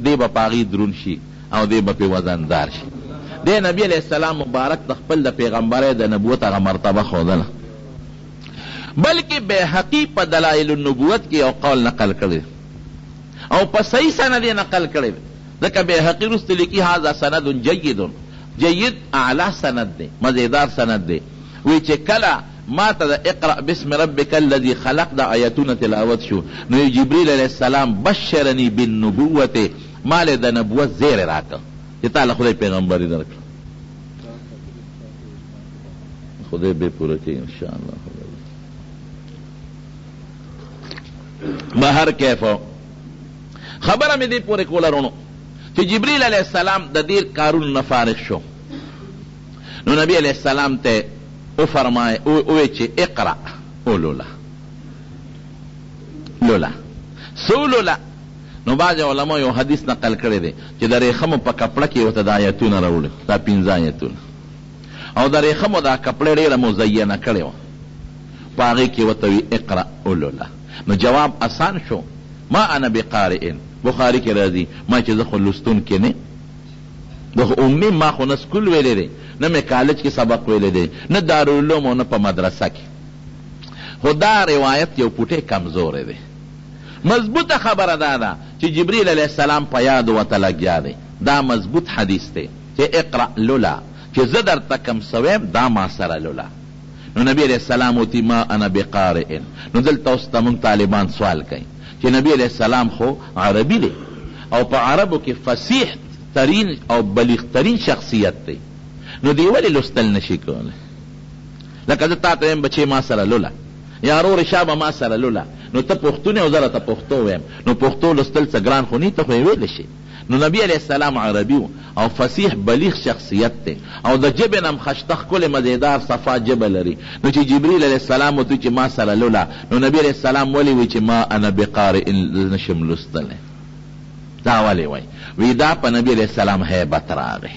دی به په هغې دروند شي او دی به پې وزندار شي. دی نبی علیه السلام مبارک د خپل د پیغمبرۍ د نبوت هغه مرتبه ښودله. بلکې بیهقي په دلایل النبوت کې یو قول نقل کړی او په صحیح سند یې نقل کړی، ځکه بیهقي وروسته لیکي هذا سند جید اعلی سند دی، مزیدار سند دی. وی چې کله ما ته د اقرأ باسم ربک الذي خلق د آیتونه تلاوت شو، نو جبریل علیه السلام بشرني بالنبوت، ما له د نبوت زیر راکړه چې تا له خدای پیغمبري درکړه. خدای به پوره کوي انشاءالله. بهر کیفو خبره مې دې پورې کوله رونو چې جبریل علیه السلام د دې کارونو نه فارغ شو، نو نبی علیه السلام ته او فرمائے اوے چے اقرأ او لولا سو لولا. نو بعض علماء یو حدیث نقل کړی دی چې د ریخمو په کپړه کې ورته د آیتونه راوړي، دا 15 آیتونه، او د ریخمو دا کپړه ډېره مزینه کړې وه، په هغې کې ورته وي اقرأ او لولا. نو جواب آسان شو، ما انا بقارئ. بخاري کې راځي ما چې زه خو لوستونکی نه، د امي ما خو نه سکول ویلی دی، نه مې کالج کې سبق ویلی دی، نه دارالعلوم او نه په مدرسه کې. خو دا روایت یو پوټی کمزوری دی. مضبوطه خبره دا ده چې جبریل علیه السلام په یاد ورته لګیا دی. دا مضبوط حدیث دی چې اقرأ لولا، چې زه درته کم سویم دا ما سره لولا. نو نبی علیه السلام وتی ما انا بقارئ. نو دلته اوس ته موږ طالبان سوال کوي چې نبی علیه السلام خو عربي دی او په عربو کې فصیح ترین او بلیغ ترین شخصیت دی، نو دی ولی لستل نشي کولی؟ لکه زه تا ته ویم بچې ما سره لوله، یا رور شابه ما سره لوله، نو ته پښتون او زه راته پښتو ویم، نو پښتو لستل څه ګران خو نه ته خو یې ویلی شي. نو نبی علیه السلام عربي و او فصیح بلیغ شخصیت دی او د ژبې نه هم ښایسته ښکلې مزیدار صفا ژبه لري. نو چې جبریل علیه السلام ورته چې ما سره لوله، نو نبی علیه السلام ولې وایي چې ما انا بقارئ نشم لستلی؟ دا ولې وایي؟ وی دا په نبی علیه السلام هیبت راغی.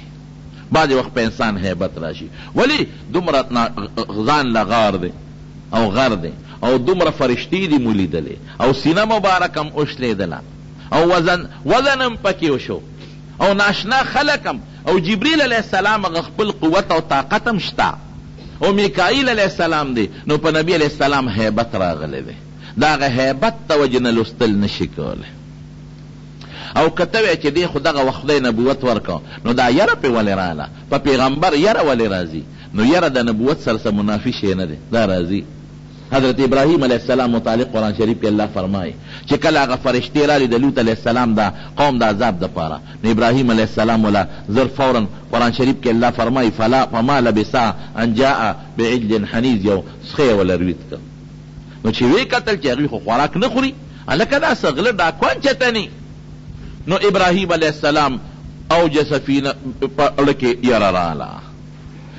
بعضې وخت په انسان هیبت راشي، ولی دومره ځان له غار دی او غر دی او دومره فرشتې دي مو لیدلې او سینه مبارک هم اوشلېدله او وزن هم پکې وشو او ناشنا خلک هم، او جبریل علیه السلام هغه خپل قوت او طاقت هم شته، او میکائیل علیه السلام دی. نو په نبی علیه السلام هیبت راغلی دی، د هغه هیبت ته وجې نه لوستل نشي کولی. او کته وی چې دی خو دغه وخت خدای نبوت ورکو، نو دا یره پې ولې راله؟ په پیغمبر یره ولې راځي؟ نو یره د نبوت سره څه منافي شی نه دی، دا راځي. حضرت ابراهیم علیه السلام متعلق قرآن شریف کې الله فرمایي چې کله هغه فرشتې راغلي د لوط علیه السلام دا قوم د عذاب دپاره، نو ابراهیم علیه السلام ولا زر فورا قرآن شریف کې الله فرمایي فما لبثا ان جاء بعجل حنیذ، یو سخی ولا رویت کړ. نو چې وی کتل چې هغوی خو خوراک نه خوري، هلکه دا سغله ډاکوان چتني. نو ابراهیم علیه السلام اوجس فی په کې یره راله.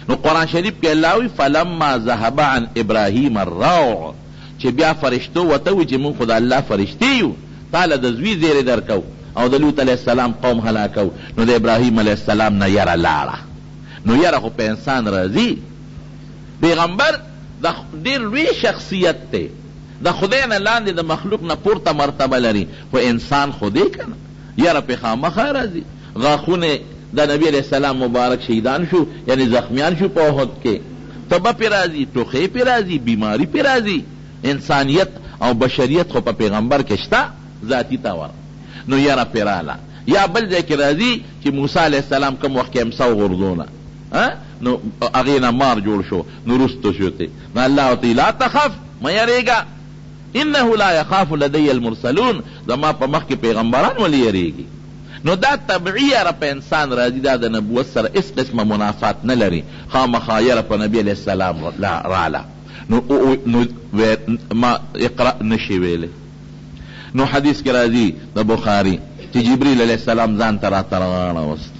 نو قرآن شریف کې الله وی فلما ذهب عن ابراهیم الروع، چې بیا فرشتو ورته وی چې موږ خو د الله فرشتې یو، تاله د زوی زیری درکو او د لوط علیه السلام قوم هلاکو. نو د ابراهیم علیه السلام نه یره لاړه. نو یره خو په انسان راځي. پیغمبر د ډېر لوی شخصیت دی، د خدای نه لاندې د مخلوق نه پورته مرتبه لري، خو انسان خو دی که نه، یره پې خامخا راځي. غاښونه د نبی علیہ السلام مبارک شهیدان شو، یعنی زخمیان شو په احد کې، تبه پې راځي، ټوخی پې راځي، بیماری پې راځي. انسانیت او بشریت خو په پیغمبر کې شته ذاتي طور. نو یره پې راله. یا بل ځای کې راځي چې موسی علیہ السلام کوم وخت کې امسا وغورځونه، نو هغې نه مار جوړ شو، نو رستو شو ته، نو الله ورته لا تخف، مه یریږه، انه لا یخاف لدی المرسلون، زما په مخ کې پیغمبران ولې یریږي؟ نو دا طبعی یره په انسان راځي، دا د نبوت سره هېڅ قسمه منافات نه لري، خامخا یره په نبي علیه السلام راله. نو ما اقرأ نشي ویلی. نو حدیث کې راځي د بخاري چې جبریل علیه السلام ځان ته راته راغوست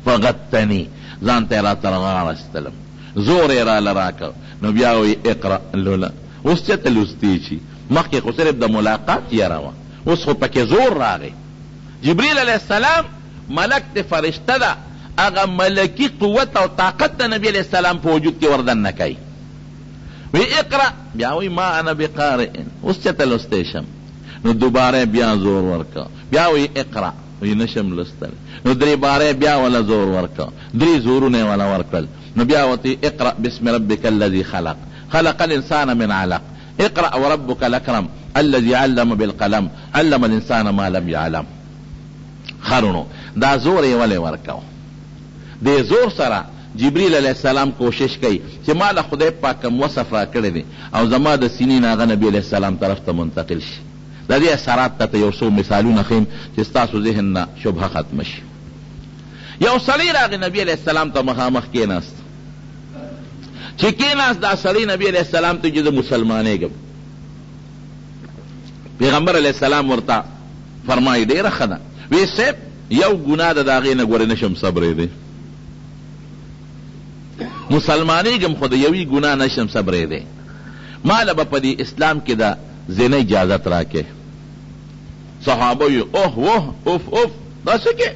فغتنی ځان ته یې راته راغاړستلم زور یې راله راکړ نو بیا وی اقرا لوله اوس چېرته لوستی شي مخکې خو صرف د ملاقات یاره وه اوس خو پکې زور راغی جبریل علیه السلام ملک د فرشته ده هغه ملکی قوت او طاقت د نبی علیه السلام په وجود کې وردن نه کوي وی اقرا بیا وی ما انا بقارئ اوس چېرته لوستی شم نو دوباره بیا زور ورکړه بیا وی اقرا وی نشم لوستل نو درې باره بیا ولا زور ورکړه درې زورونه ولا ورکړل نو بیا ورته اقرا بسم ربک الذي خلق خلق الانسان من علق اقرا وربك الاكرم الذي علم بالقلم علم الانسان ما لم يعلم خرونو دا زور یې ولې ورکاو دې زور سره جبریل علیه السلام کوشش کوي چې ما له خدای پاک کوم وصف را کړی دی او زما د سینې نه هغه نبي علیه السلام طرف ته منتقل شي د دې اثرات ته یو څو مثالونه ښیم چې ستاسو ذهن نه شبهه ختمه شي یو سړی راغی نبي علیه السلام ته مخامخ کېناست چې کېناست دا سړی نبي علیه السلام ته چې زه مسلمانېږم پیغمبر علیه السلام ورته فرمایي ډېره ښه ده وی صاحب یو ګناه د د هغې نه ګورې نشم صبرېدی مسلمانېږم خو د یوې ګناه نشم صبرېدی ما له به په دې اسلام کې د زنا اجازت راکې صحابه وی اوه اوه اوف اوف دا څه کې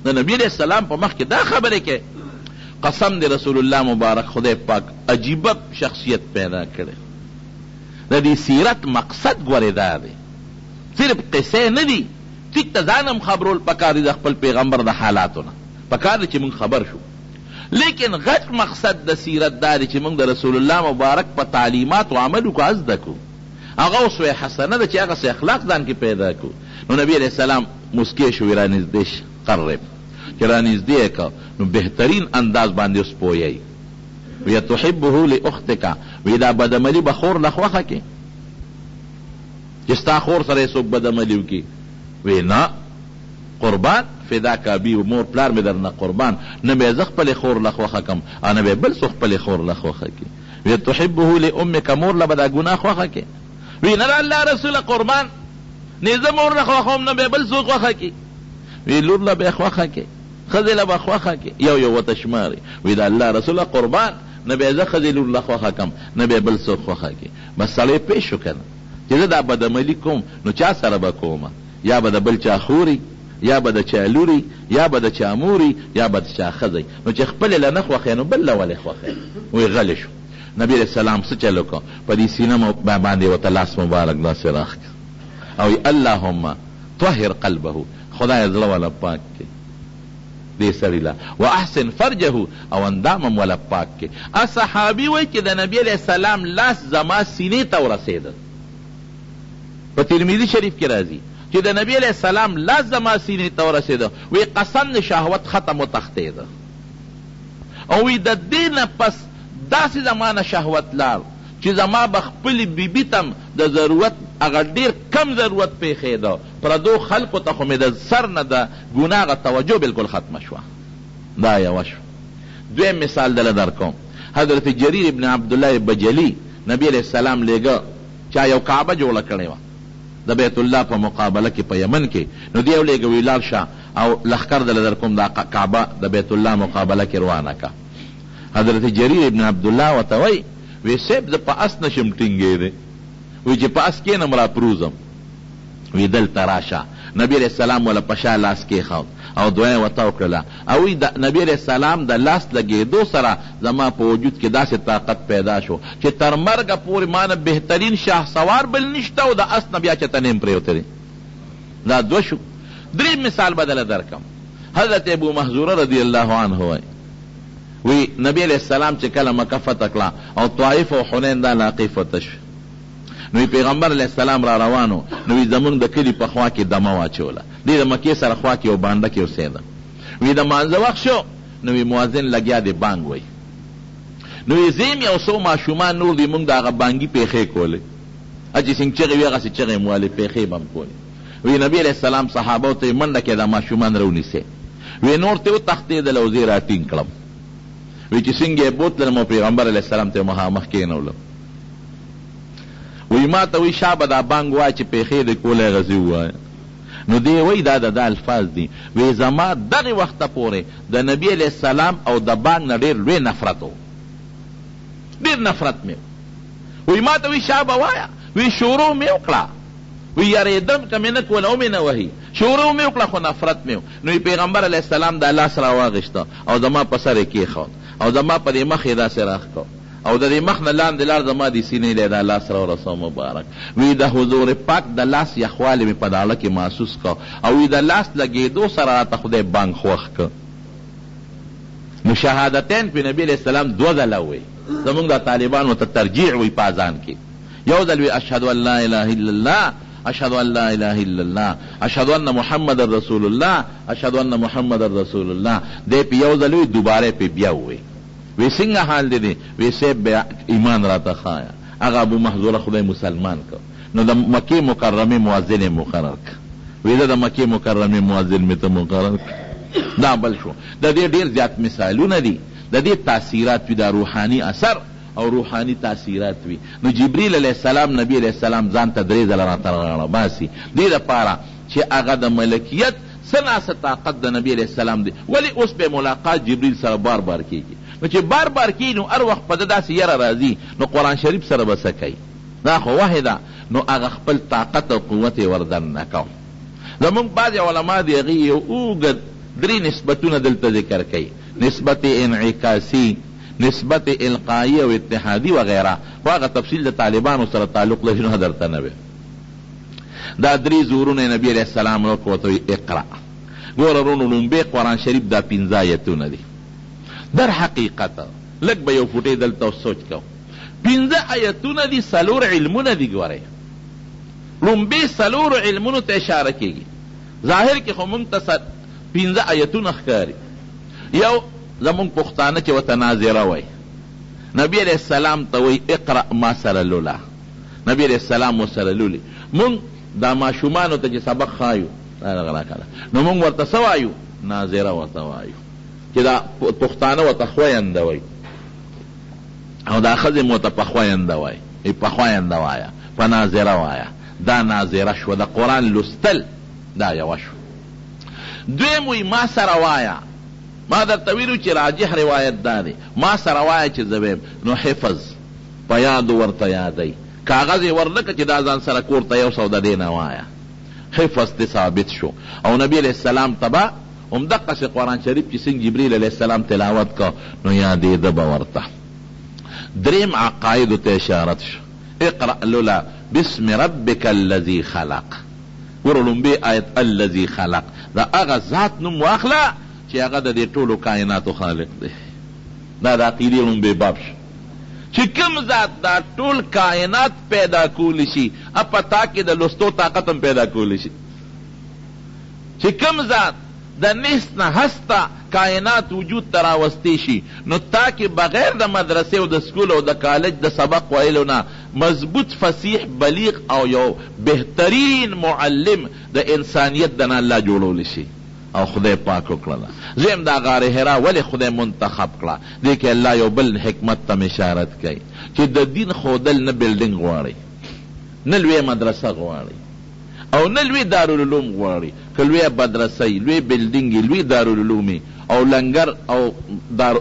د نبي علیه السلام په مخ کې دا خبرې کې قسم د رسول الله مبارک خدای پاک عجیبه شخصیت پیدا کړی د دې سیرت مقصد ګورې دا دی صرف قصې نه دي ټیک ته ځانم خبرول پکار دي د خپل پیغمبر د حالاتو نه پکار دی چې موږ خبر شو لیکن غټ مقصد د سیرت دا دی چې موږ د رسول الله مبارک په تعلیمات و عملو کو زده کو هغه اسوه حسنه ده چې هغه سه اخلاق ځان کې پیدا کو نو نبی علیه السلام مسکی شو رانږدې قرب چې رانږدې کا نو بهترین انداز باندې اوس پویي وی تحبه لاختک وی دا بدعملی بخور لخوخه کې چې ستا خور سره څوک بدعملی وکي وی نه قربان فداک ابي و مور پلار مې درنه قربان نه به زه خپلې خور لخوخه کم او نه به بل څوک خپلې خور لخوخه کې وی تحبه لامک مور له به دا ګناه خوخه کې وی نه الله رسول قربان نه زه مور لخوخم نه به بل څوک خوخه کې وی لور له به خوخه کې ښځې له به خوخه کې یو یو ورته شماري وی د الله رسول قربان نه به زه ښځې لور له خوخه کم نه به بل څوک خوخه کې بس سړی پېښ شو که نه چې زه دا بدعملي کوم نو چا سره به کومه یا به د بل چا خوري یا به د چا لوري یا به د چا موري یا به د چا ښځی نو چې خپلې له نه خوښې نو بل له ولې خوښې وی غلی شو نبي علیه السلام څه چل وکړو په دې سینه باندې ورته لاس مبارک داسې راښکه او اللهم طهر قلبه خدای زړه والا پاک کې دې سړي له واحسن فرجه او اندامم والا پاک کې صحابي وایي چې د نبي علیه السلام لاس زما سینې ته ورسېده په ترمذي شریف کې راځي چې د نبی علیه السلام لاس زما سینې ته ورسېده وی قسم د شهوت ختم وتښتېده او وی د دې نه پس داسې زما نه شهوت لاړ چې زما به خپلې بیبي تم د ضرورت هغه ډېر کم ضرورت پېښېده پردو خلکو ته خو مې د سر نه د ګناه هغه توجه بلکل ختمه شوه دا یوه شو دویم مثال دله در کوم حضرت جریر ابن عبدالله بجلی نبی علیه السلام لیږه چا یو کعبه جوړه کړې وه د بیت الله په مقابله کې په یمن کې نو دی یو لیږه وی لاړ شه او لښکر دله در کوم دا کعبه د بیت الله مقابله کې روانه که حضرت جریر ابن عبدالله ورته وایي وی صاحب زه په اس نشم ټینګېدی وی چې په اس کېنم را پروزم وی دلته راشه نبی علیه السلام وله په شا لاس کېښود او دعا یې ورته وکړله او وی د نبی علیه السلام د لاس لګېدو سره زما په وجود کې داسې طاقت پیدا شو چې تر مرګه پورې ما نه بهترین شاه سوار بل نشته او د اس نه بیا چېرته نیم پرېوتلی دا دوه شو درې مثال بدله درکم حضرت ابو محذوره رضی الله عنه وایي وی نبی علیہ السلام چې کله مکه فتح کړه او طائف او حنین دا علاقې فتح شوې نو پیغمبر علیہ السلام را روانو نو زمونږ د کلي په خوا کې دمه واچوله دې د مکې سره خوا کې یو بانډه کې اوسېده وی د مانځه وخت شو نو مؤذن لګیا دی بانګ وی نو زیم یو څو ماشومان نور دي مونږ د هغه بانګي پیښې کولې چې څنګه چغې وي هغسې چغې مو والې پیښې به م کولې وی نبي علیہ السلام صحابو ته یې منډه کې دا ماشومان رونیسې وی نور ته وتښتېدل او زه یې راټینګ کړم وی چې څنګه یې بوتلم او پیغمبر علیه السلام ته مخامخ کېنولم وی ما ته وی شا به دا بانګ وایه چې پیښې دې کولی هغسې ووایه نو دی وی دا الفاظ دي، وی زما دغه وخته پورې د نبی علیہ السلام او د بانګ نه ډېر لوی نفرت و، ډېر نفرت مې وی ما ته وی شابه وایا، وی شروع مې وکړه، وی یریدم که مې نه کوله او مې نه وهي، شروع مې وکړه خو نفرت مې نو پیغمبر علیه السلام د لاس راواغېسته او زما په سر یې کېښود او زما په دې مخ یې داسې راښکو او د دې مخ نه لاندې لاړ زما دې سینې دی دا لاس راورسو مبارک. وی د حضور پاک د لاس یخوالی مې په داړه کې محسوس کو او وی د لاس لګېدو سره راته خدای بانګ خوښ که. نو شهادتین په نبی علیہ السلام دو ځله وی، زمونږ د طالبانو ته ترجیع وی په اذان کې، یو ځل وی اشهد ان لا اله الا الله، اشهد ان لا اله الا الله، اشهد ان محمد رسول الله، اشهد ان محمد رسول الله. دې په یو ځل وی دوباره په بیا وی وی څنګه حال دی؟ وی سیب بیا ایمان راته خایا. هغه ابو محذوره خدای مسلمان کو نو د مکې مکرمه مؤذن مقرر ک، وی د مکې مکرمه مؤذن می ته مقرر ک. دا بل شو. د دې ډیر زیات مثالونه دي، د دې تاثیرات وی د روحاني اثر او روحانی تاثیرات وی. نو جبریل علیہ السلام نبی علیہ السلام ځان ته درې ځله راته راغله باسي دې دپاره چې هغه د ملکیت څه ناسه طاقت د نبی علیہ السلام دی. ولې اوس به ملاقات جبریل سره بار بار کېږي؟ نو چې بار بار کېږي نو هر وخت په ده داسې یره راځي نو قرآن شریف سره به څه کوي؟ دا خو وحی ده. نو هغه خپل طاقت او قوت یې وردننه کو. زمونږ بعضې علما د هغې یو اوږد 3 نسبتونه دلته ذکر کوي، نسبت انعکاسي، نسبت القایی او اتحادی وغیرہ. واغه تفصیل د طالبانو سره تعلق لري نو درته نه وي. دا 3 زورونه نبی علیہ السلام نو کوته اقرا. ګوره رونو لومبه قرآن شریف دا 15 آیتونه دي. در حقیقت لږ به یو فوټې دلته سوچ کو، 15 آیتونه دي، 4 علمونه دي. ګوره لومبه 4 علمونو ته اشاره کیږي. ظاهر کې خو مونږ ته 15 آیتونه ښکاري. یو زمونږ پښتانه چې ورته ناظره وی، نبی علیہ السلام ته وی اقرأ ما سره لولا، نبی علیہ السلام ورسره لولي. مونږ دا ماشومانو ته چې سبق ښایو نو مونږ ورته څه وایو؟ ناظره ورته وایو، چې دا پښتانه ورته خوینده وی او دا ښځې مو ورته پخوینده وایي، پخوینده وایه، په ناظره وایه. دا ناظره شوه، د قرآن لوستل دا یوه شو. دویم وی ما سره وایه، ما در تویلو چې راجح روایت دا دی، ما سره وایه چې زویم نو حفظ په یادو ورته یادی، کاغذ یې ورنکه چې دا ځان سره کور ته یو سو د دې نه وایه. حفظ تی ثابت شو. او نبی علیہ السلام تبا همدقسې قرآن شریف چې څنګه جبریل علیہ السلام تلاوت کا نو یادېده به ورته. دریم عقایدو ته اشارت شو، اقرأ لولا بسم ربک الذی خلق. ګوره لومبې آیت الذی خلق، دا هغه ذات نوم واخله چې هغه د دې ټولو کائناتو خالق دی. دا د عقیدې لومبې باب شو چې کوم ذات دا ټول کائنات پیدا کولی شي، اپا تا کې د لوستو طاقت هم پیدا کولی شي. چې کوم ذات د نیست نه هسته کائنات وجود ته راوستی شي، نو تا کې بغیر د مدرسې او د سکول او د کالج د سبق ویلو نه مضبوط فصیح بلیغ او یو بهترین معلم د انسانیت دنه الله جوړولی شي. او خدای پاک وکړه. زم دا غار حرا ولی خدای منتخب کړه. دې کې الله یو بل حکمت ته اشارت کوي چې د دین خودل نه بلډینګ غواړي، نه لوی مدرسه غواړي او نه لوی دارالعلوم غواړي. که لوی مدرسه لوی بلډینګ لوی دارالعلوم او لنګر او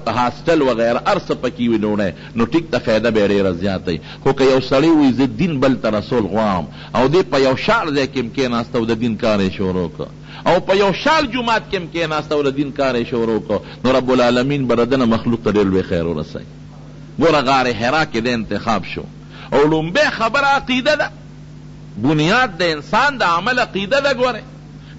هاستل وغیره ارس پکې ونونه نو ټیک ته فایده به ډیره زیاته. خو که یو سړی وي زه دین بل ته رسول غواړم او دې په یو شعر ځای کې کېناسته او د دین کار یې شروع کړ او په یو شال جماعت کې کېناسته او د دین کار یې شروع کړ نو رب العالمین به دنه مخلوق ته ډېر لوی خیر ورسوي. ګوره غار حرا کې د انتخاب شو او لومبه خبره عقیده ده، بنیاد د انسان د عمل عقیده ده. ګوره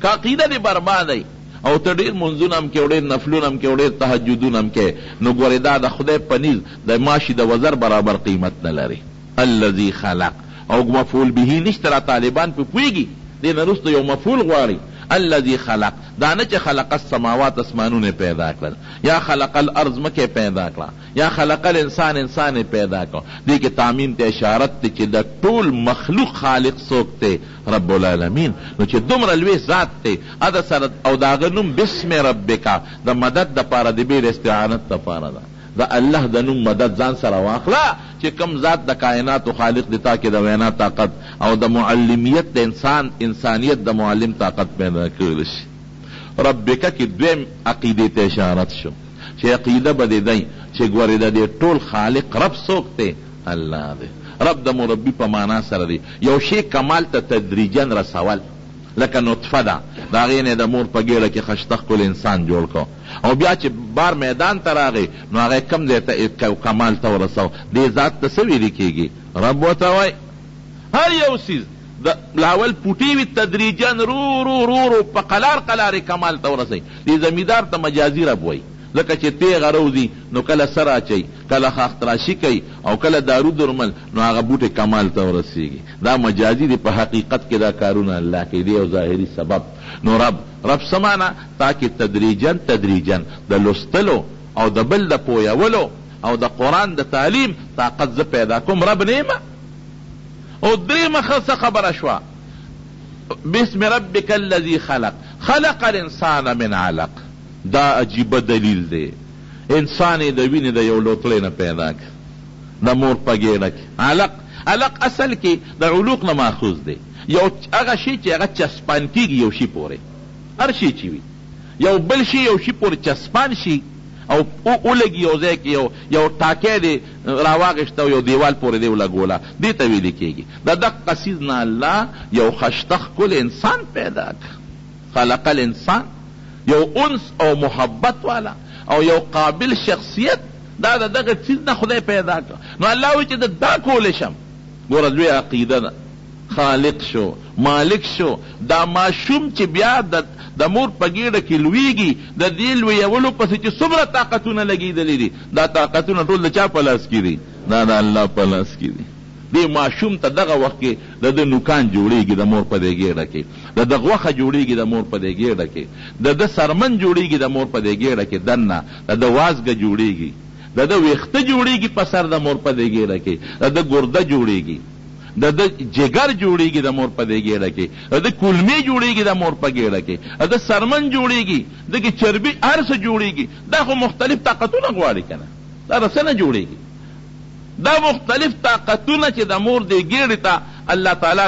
که عقیده دې بربادی او ته ډېر منځونه هم کې او ډېر نفلونه هم کې او ډېر تهجدونه هم کې نو ګورې دا د خدای په نیز د ماشي د وزر برابر قیمت نه لري. الذي خلق او مفعول به نشته، را طالبان په پوهېږي دې نه وروسته یو مفعول غواړي. الذي خلق دا نه چې خلق السماوات اسمانونه پیدا کړل، یا خلق الارض مکه پیدا کړه، یا خلق الانسان انسان پیدا کړ. دې کې تعمیم ته اشارت دی چې د ټول مخلوق خالق څوک دی؟ رب العالمین. نو چې دومره لوی ذات دی اده سره او د هغه نوم بسم ربک د مدد دپاره د بېل استعانت دپاره ده. د الله د نوم مدد ځان سره واخله چې کم ذات د کائناتو خالق دی تا کې د وینا طاقت او د معلمیت د انسانیت د معلم طاقت پیدا کړل شي. ربک کې دویم عقیدې ته اشارت شو چې عقیده به دی چې ګورې د دې ټول خالق رب څوک دی؟ الله دی. رب د مربي په معنا سره دی یو شی کمال ته تدریجا رسول، لکه نطفه ده د هغې نه د مور په ګېډه کې خشته ښکل انسان جوړ کو، او بیا چې بار میدان ته راغی نو هغه کم ځای ته کمال ته ورسو. دې ذات ته څه ویلې کېږي؟ رب ورته وایي. هر یو څیز د لاول پوټې وي تدریجا رو رو رو رو په قلار قلار کمال ته ورسوي. دې زمیدار ته مجازي رب وایي، لکه چې تیغه روزي نو کله سر اچوي، کله خاختراشي کوي، او کله دارو درمل، نو هغه بوټې کمال ته ورسېږي. دا مجازي دی، په حقیقت کې دا کارونه الله کوي، دی یو ظاهري سبب. نو رب څه معنا؟ تاکې تدریجا د لوستلو او د بل د پویولو او د قرآن د تعلیم طاقت زه پیدا کوم، رب نیمه. او دریمه ښه خبره شوه، بسم ربک الذي خلق الانسان من علق. دا عجیبه دلیل دی. انسان د وینې د یو لوتلی نه پیدا کړ، د مور په ګېډه کې. علق اصل کې د علوق نه ماخوذ دی، یو هغه شی چې هغه چسپان کېږي یو شي پورې. هر شی چې وي یو بل شي یو شي پورې چسپان شي او ولګي یو ځای کې یو ټاکی دی راواغېشته او یو دیوال پورې دی ولګوله، دې ته ویلې کېږي. د دقه څیز نه الله یو خشته ښکلی انسان پیدا کړ. خلق الانسان یو انس او محبت والا او یو قابل شخصیت، دا د دغه څیز نه خدای پیدا کړ. نو الله وایي چې دا کولی شم. ګوره لوی عقیده ده. خالق شو، مالک شو. دا ماشوم چې بیا د مور په ګېډه کې لویږي، د دې لویولو پسې چې څومره طاقتونه لګېدلي دي، دا طاقتونه ټول د چا په لاس کې دي؟ دا د الله په لاس کې دي. دې ماشوم ته دغه وخت کې د ده نوکان جوړېږي د مور په دې ګېډه کې، د ده غوښه جوړېږي د مور په دې ګېډه کې، د ده سرمن جوړېږي د مور په دې ګېډه کې دننه، د ده وازګه جوړېږي، د ده ویښته جوړېږي په سر د مور په دې ګېډه کې، د ده ګرده جوړېږي، د ده جگر جوړېږي د مور په دې ګېډه کې، د ده کولمې جوړېږي د مور په ګېډه کې، د ده سرمن جوړېږي، دغې چربي هر څه جوړېږي. دا خو مختلف طاقتونه غواړي که نه؟ دا رسه نه جوړېږي. دا مختلف طاقتونه چې د مور دې ګېډې ته الله تعالی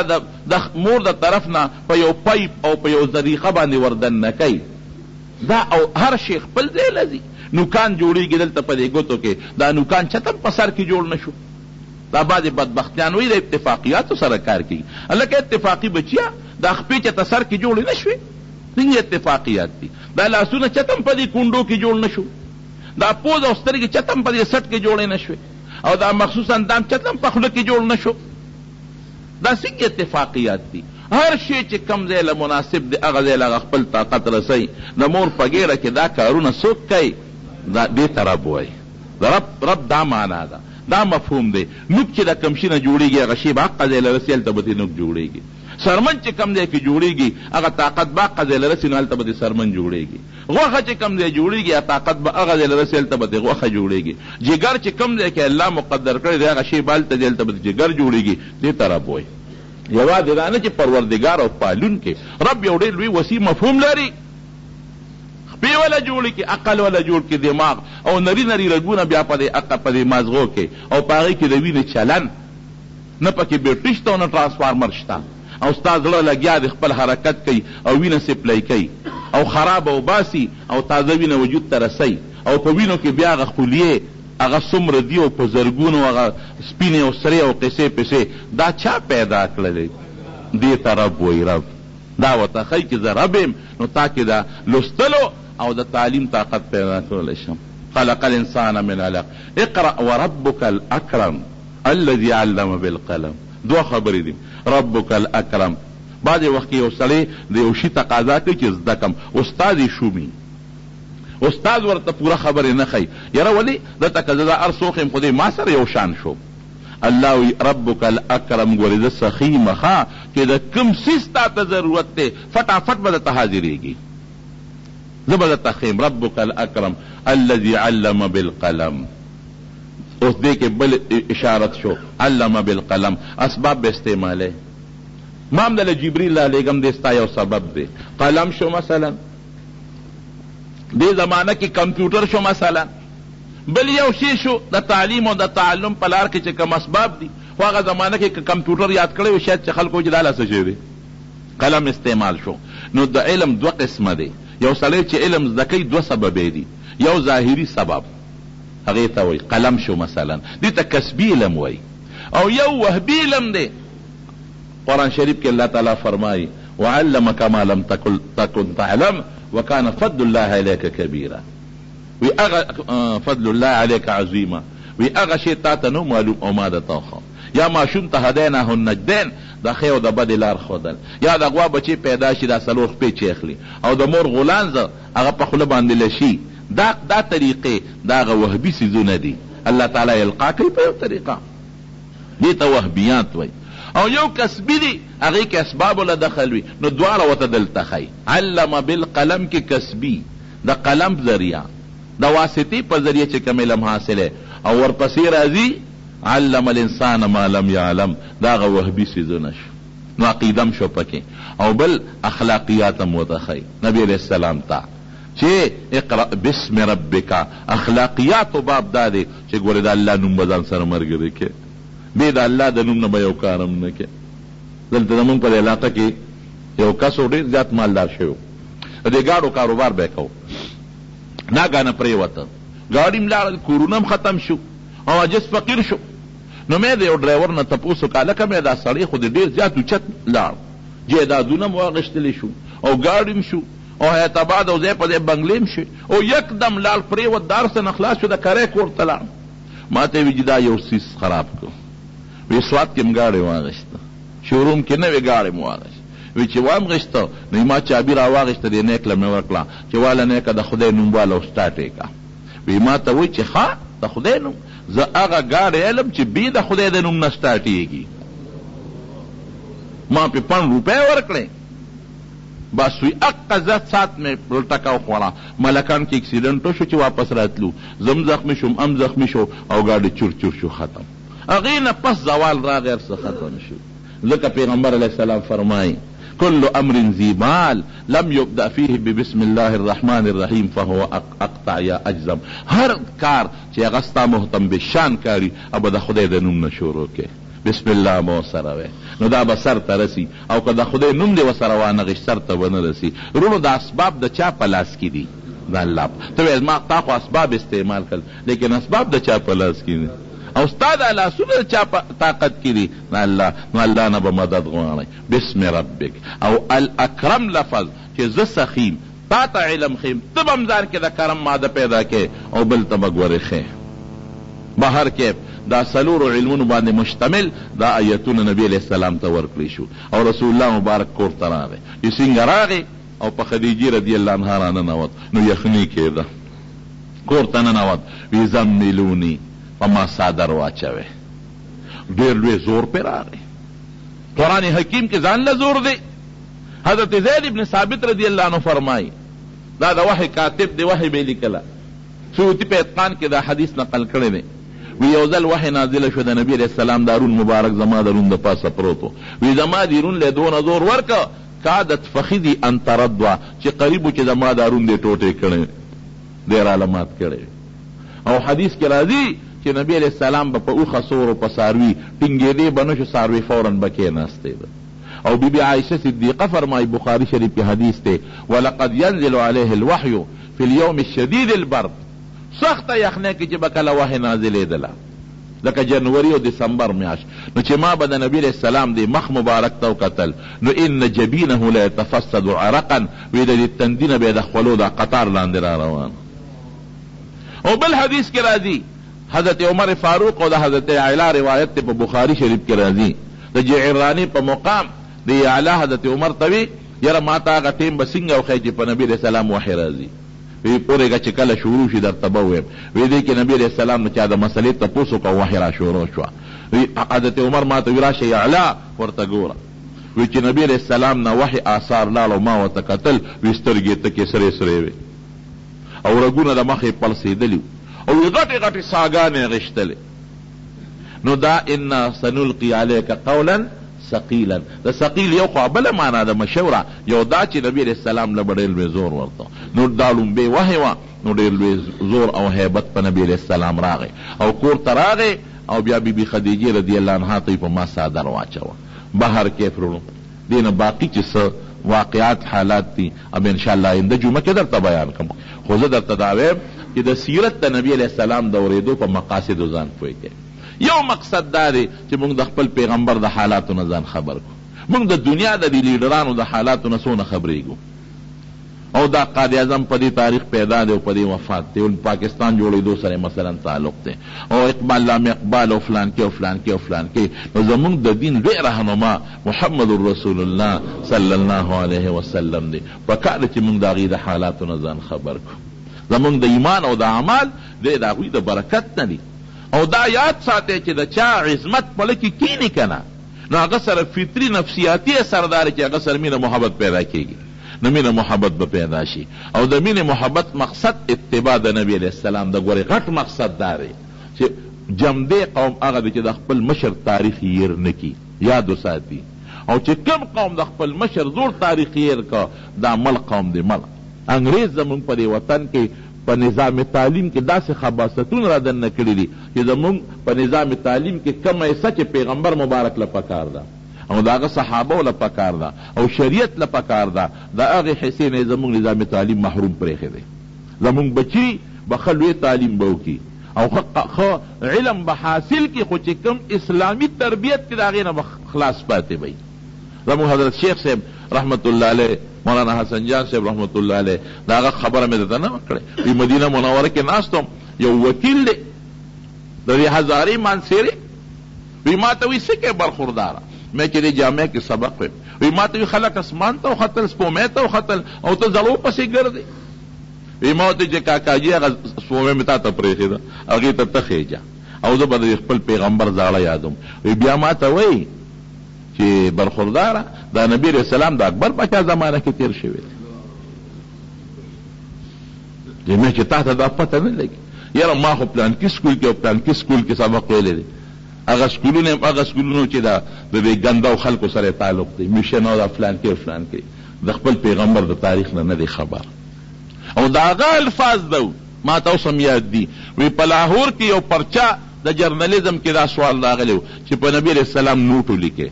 د مور د طرف نه په یو پایپ او په یو طریقه باندې وردننه کوي. دا او هر شی خپل ځای لځي. نوکان جوړېږي دلته په دې ګوتو کې، دا نوکان چتم په سر کې جوړ نه شو. دا بعضې بدبختیان وایي د اتفاقیاتو سره کار کوي. هلکه اتفاقي بچیا دا خپې چته سر کې جوړې نه شوې، څنګه اتفاقیات دي؟ دا لاسونه چتم په دې کونډو کې جوړ نه شو، دا پوز او سترګې چتم په دې سټ کې جوړې نه شوې، او دا مخصوص اندام چتم په خوله کې جوړ نه شو. دا څنګه اتفاقیات دي؟ هر شی چې کم ځای له مناسب دی هغه ځای له خپل طاقت رسوي. د مور په ګېډه کې دا کارونه څوک کوي؟ دې ته رب وایي. رب دا معنا ده، دا مفهوم دی. نوک چې د کم شي نه جوړېږي هغه شی به حقه ځای له رسي، هلته به دې نوک جوړېږي. سرمن چې کم ځای کې جوړېږي هغه طاقت به حقه ځای له رسي، نو هلته به دې سرمن جوړېږي. غوښه چې کم ځای جوړېږي هغه طاقت به هغه ځای له رسي، هلته به دې غوښه جوړېږي. جګر چې کم ځای کې الله مقدر کړی دی هغه شی به هلته دی، هلته به جګر جوړېږي. دې ته رب وایي. یوازې دا نه چې پروردګار او پالونکی. رب یو ډېر لوی وسیع مفهوم لري. خپې وله جوړ کړي، عقل وله جوړ کړي، دماغ او نري رګونه بیا په دې مازغو کې، او په هغې کې د وینې چلن، نه پکې بیټري شته او نه ټرانسفارمر شته، او ستا زړه لګیا دی خپل حرکت کوي او وینه سپلی کوي او خراب او باسي او تازه وینه وجود ته رسوي، او په وینو کې بیا هغه خلیې هغه څومره دي او په زرګونو هغه سپینې او سرې او قصې پسې. دا چا پیدا کړلی؟ دې ته رب وایي. رب دا ورته ښایي چې زه رب یم، نو تا کې د لوستلو او د تعلیم طاقت پیدا کولی شم. خلق الانسان من علق اقرأ وربک الاکرم الذي علم بالقلم. دوه خبرې دي. ربک الاکرم، بعضې وخت کې یو سړی د یو شي تقاضا کوي چې زده کم، استاد یې شومي، استاد ورته پوره خبرې نه ښایي. یاره ولې دلته که زه دا هر څوک یم خو دی ما سره یو شان شو. الله وی ربک الاکرم، ګورې زه سخي مخه چې د کوم څیز تا ته ضرورت دی فټافټ به درته حاضرېږي. زه به درته ښیم. ربک الاکرم الذي علم بالقلم. اوس دې کې بل اشارت شو، علم بالقلم، اسباب به استعماله. ما هم دله جبریل رالیږم، دې ستا یو سبب دی. قلم شو مثلا، دې زمانه کې کمپیوټر شو مثلا، بل یو شی شو د تعلیم او د تعلم په لار کې چې کم اسباب دي خو هغه زمانه کې کمپیوټر یاد کړی و شاید چې خلکو چې دا لا څه شی دی قلم استعمال شو. نو د علم دوه قسمه دی. یو سړی چې علم زده کوي دوه سببې دي. یو ظاهري سبب هغې ته وایي قلم شو مثلا، دې ته کسبي علم وایي. او یو وهبي علم دی. قرآن شریف کې الله تعالی فرمایي وعلمك ما لم تكن تعلم وكان فضل الله عليك كبيرا. وی اغا فضل الله عليك عظیما، وی اغا شی تا ته نو معلوم او ما د توخه یا ماشوم ته هدیناه النجدین د ښې او د بدې لار ښودل، یا د غوا بچی پیدا شي دا څلور شپې چې اخلي او د مور غولانځه هغه په خوله باندې لشي. دا طریقې دا هغه وهبي څیزونه دي. الله تعالی القا کوي په یو طریقه، دې ته وهبیات وایي. او یو کسبی دی هغې کې اسبابو له دخل وي. نو دواړه ورته دلته ښایي. علم بالقلم کې کسبي د قلم ذریعه د واسطې په ذریعه چې کوم علم حاصله، او ورپسې راځي علم الانسان ما لم يعلم دا هغه وهبي څیزونه شو. نو عقیدم شو پکې. او بل اخلاقیات هم ورته ښایي نبي علیه السلام ته چې اقرأ بسم ربک. اخلاقیاتو باب دا دی چې ګورې د الله نوم به ځان سره ملګری کې، بې د الله د نوم نه به یو کار هم نه کې. دلته زمونږ په علاقه کې یو کس ډېر زیات مالدار شوی و، د دې ګاډو کاروبار به یې کوو. ناګانه پرېوته، ګاډي م لاړل، کورونه م ختم شو او عجز فقیر شو. نو مې د یو ډرایور نه تپوس وکړه لکه مې دا سړی خو د ډېر زیات اوچت لاړ، جایدادونه م واخیستلی شو او ګاډي م شو او حیاتاباد او ځای په ځای بنګلې م شوې او یکدم لاړ پرېوت، دار څه نه خلاص شو، د کرۍ کور ته لاړ. ما ته یې وي چې دا یو څیز خراب کړو. وی سوات کې م ګاډۍ واغېسته، شوروم کې نوې ګاډۍ م واغېسته. وی چې وامغېسته نو ما چابي را واغېسته، دې نیکله مې ورکړه چې واله نیکه د خدای نوم واله سټارټ یې کړه. وی ما ته وایي چې ښه د خدای نوم، زه هغه ګاډۍ علم چې بې د خدای د نوم نه سټارټېږي. ما پې 5 روپۍ ورکړې. بس وی اقا زت سات مې ټکه وخوړه. ملکان کې اکسیډنټ شو چې واپس راتلو، زم زخمي شوم ام زخمي شو او ګاډۍ چور چور شو، ختم. هغې نه پس زوال راغی، هر څه ختم شو. ځکه پیغمبر علیه السلام فرمایي كل امر ذي بال لم يبدأ فيه ببسم الله الرحمن الرحيم فهو اقطع یا اجزم. هر کار چې هغه ستا محتم بشان کاری ابا د خدای د نوم نه شروع کې بسم الله مو سره وی نو دا به سر ته رسی، او که د خدای نوم دې ورسره وانغېږي سر ته به نه رسي. وروڼو د اسباب د چا په لاس کې دي؟ د الله. ته وایې ما تا خو اسباب استعمال کړل، لیکن اسباب د چا په لاس کې دي؟ او ستا دا لاسونه چا په طاقت کې دي؟ نه الله. نو الله نه به مدد غواړئ. بسم ربک. او الاکرم لفظ چې زه سخیم تا ته علم خیم، ته به هم ځان کې د کرم ماده پیدا کې او بل ته به ګورې ښې. بهر کې دا څلورو علمونو باندې مشتمل دا آیتونه نبی علیه السلام ته ورکړی شو. او رسول الله مبارک کور ته راغی. چې څنګه راغی او په خدیجې رضی الله عنها راننوت نو یخني کېده. کور ته ننوت، وی زملوني په ما صادر واچوي. ډېر لوی زور پې راغی. قرآن حکیم کې ځان له زور دی. حضرت زید ابن ثابت رضی الله عنه فرمایي، دا د وحی کاتب دی، وحی به لیکله. سیوطي په اتقان کې دا حدیث نقل کړی دی. وی یو ځل وحی نازله شو د نبی علیه السلام، دارون مبارک زما درون د پاسه پروت و. وی زما دیرون له دونه زور ورکه کادت فخذي ان تردوا، چې قریب و چې زما دارون دې ټوټې کړی، ډېر علامات کړی. او حدیث کې راځي چې نبی علیه السلام به په اوښه سور او په څاروي ټینګېدی به نه شو، څاروي فوراً به کېناستې ده. او بی بی عایشه صدیقه فرمایي، بخاري شریف کې حدیث دی، ولقد ينزل عليه الوحي في اليوم الشديد البرد. سخته یخنۍ کې چې به کله وحی نازلېدله لکه جنوري او دسمبر میاشت، نو چې ما به د نبي علیه السلام دی مخ مبارک ته وکتل نو ان جبینه لا يتفسد عرقا، وی د دې تندینه به د خولو دا قطار لاندې را روان. او بل حدیث کې راځي حضرت عمر فاروق او د حضرت اعلی روایت په بخاری شریف کې راځي، د جعرانی په مقام د اعلی حضرت عمر ته وی یاره ما ته هغه ټیم به څنګه وښیي چې په نبي علیه السلام وحی راځي. وی پورېږه چې کله شروع شي درته به ووایم. وی دی کې نبي علیه السلام نه چا د مسلې تپوس وکړه، وحی را شروع شوه. وی حضرت عمر ما ته وی راشه اعلی ورته ګوره. وی چې نبي علیه السلام نه وحی آثار لاړ، ما ورته کتل، وی سترګې تکې سرې سرې وې او رګونه د مخې پړسېدلي او غټې غټې ساګانې غشتلې. نو دا انا سنلقي علیک قولا ثقیلا. د ثقیل یو خوا بله معنا د مشوره، یو دا چې نبی علیہ السلام له به ډېر لوی زور ورته، نو دا لومبې وحی وه، نو ډېر لوی زور او هیبت په نبی علیہ السلام راغی او کور ته راغی او بیا بیبي خدیجې رضی الله عنها ته په ما صادر واچوه. بهر کیف رونو دینه باقي چې څه واقعات حالات دي اب انشاءالله آینده جمعه کې درته بیان کوم. خو زه درته دا وایم چې د سیرت د نبی علیہ السلام د اورېدو په مقاصدو ځان پوه کړئ. یو مقصد دا دی چې موږ د خپل پیغمبر د حالاتو نه ځان خبر کړو. موږ د دنیا د دې لیډرانو د حالاتو نه څونه خبرېږو، او دا قائد اعظم په دې تاریخ پیدا دی او په دې وفات دی، او پاکستان جوړېدو سره مثلا تعلق دی، او اقبال لام اقبال او فلان کې او فلان کې او فلان کې. نو زموږ د دین لوی رهنما محمد رسول الله صلی الله علیه وسلم دی. په کار چې موږ د هغې د حالاتو نه ځان خبر کړو. زموږ د ایمان او د اعمال دی د هغوی د برکت نه دی. او دا یاد ساتئ چې د چا عظمت په لکې کینی که نه، نو هغه سره فطري نفسیاتي اثر داره چې هغه سره مینه محبت پیدا کېږي، نو مینه محبت به پیدا شي. او د مینې محبت مقصد اتباع د نبی علیہ السلام د ګورې غټ مقصد دا دی چې جمدی قوم هغه دی چې د خپل مشر تاریخ هیر نه کي، یاد وساتي. او چې کوم قوم د خپل مشر زور تاریخ هیر کا، دا مل قوم دی مل. انګریز زمونږ په دې وطن کې په نظام تعلیم کې داسې خباستون را دننه کړي دي چې زمونږ په نظام تعلیم کې کم حصه چې پیغمبر مبارک له پکار ده او د هغه صحابو له پکار ده او شریعت له پکار ده، د هغې حصې نه زمونږ نظام تعلیم محروم پرېښی دی. زمونږ بچي به ښه لوی تعلیم به وکړي او ښه علم به حاصل کړي، خو چې کوم اسلامي تربیت کې د هغې نه به خلاص پاتې وي. زمونږ حضرت شیخ صاحب رحمت الله علیه، مولانا حسن جان صاحب رحمت الله علیه، دا هغه خبره مې درته نه وکړې. وی مدینه منوره کې ناستم، یو وکیل دی د دې هزارې مانسیرې، وی ما ته وی څه کې برخورداره، مې چې دې جامع کې سبق ویم، وی ما ته وی خلک اسمان ته وختل، سپومې ته وختل او ته زړو پسې ګرځې. وی ما ورته چې کاکاجي هغه سپومې مې تا ته پرېښې ده، هغې ته ته خېجه او زه به د خپل پیغمبر زاړه یادوم. وی بیا ما ته وی چې برخورداره دا نبی علیہ السلام د اکبر پاچا زمانه کې تیر شوی دی. مې چې تا ته دا پته نه لګي، یاره ما خو پلانکي سکول کې او پلانکي سکول کې سبق ویلی دی. هغه سکولونه هغه سکولونو چې د دې ګندو خلکو سره تعلق دی، میشن او د فلانکي او فلانکي، د خپل پیغمبر د تاریخ نه دی خبر. او دا هغه الفاظ دو ما ته اوس هم یاد دي. وی په لاهور کې یو پرچا د جرنالیزم کې دا سوال راغلی و چې په نبی علیہ السلام نوټ ولیکې.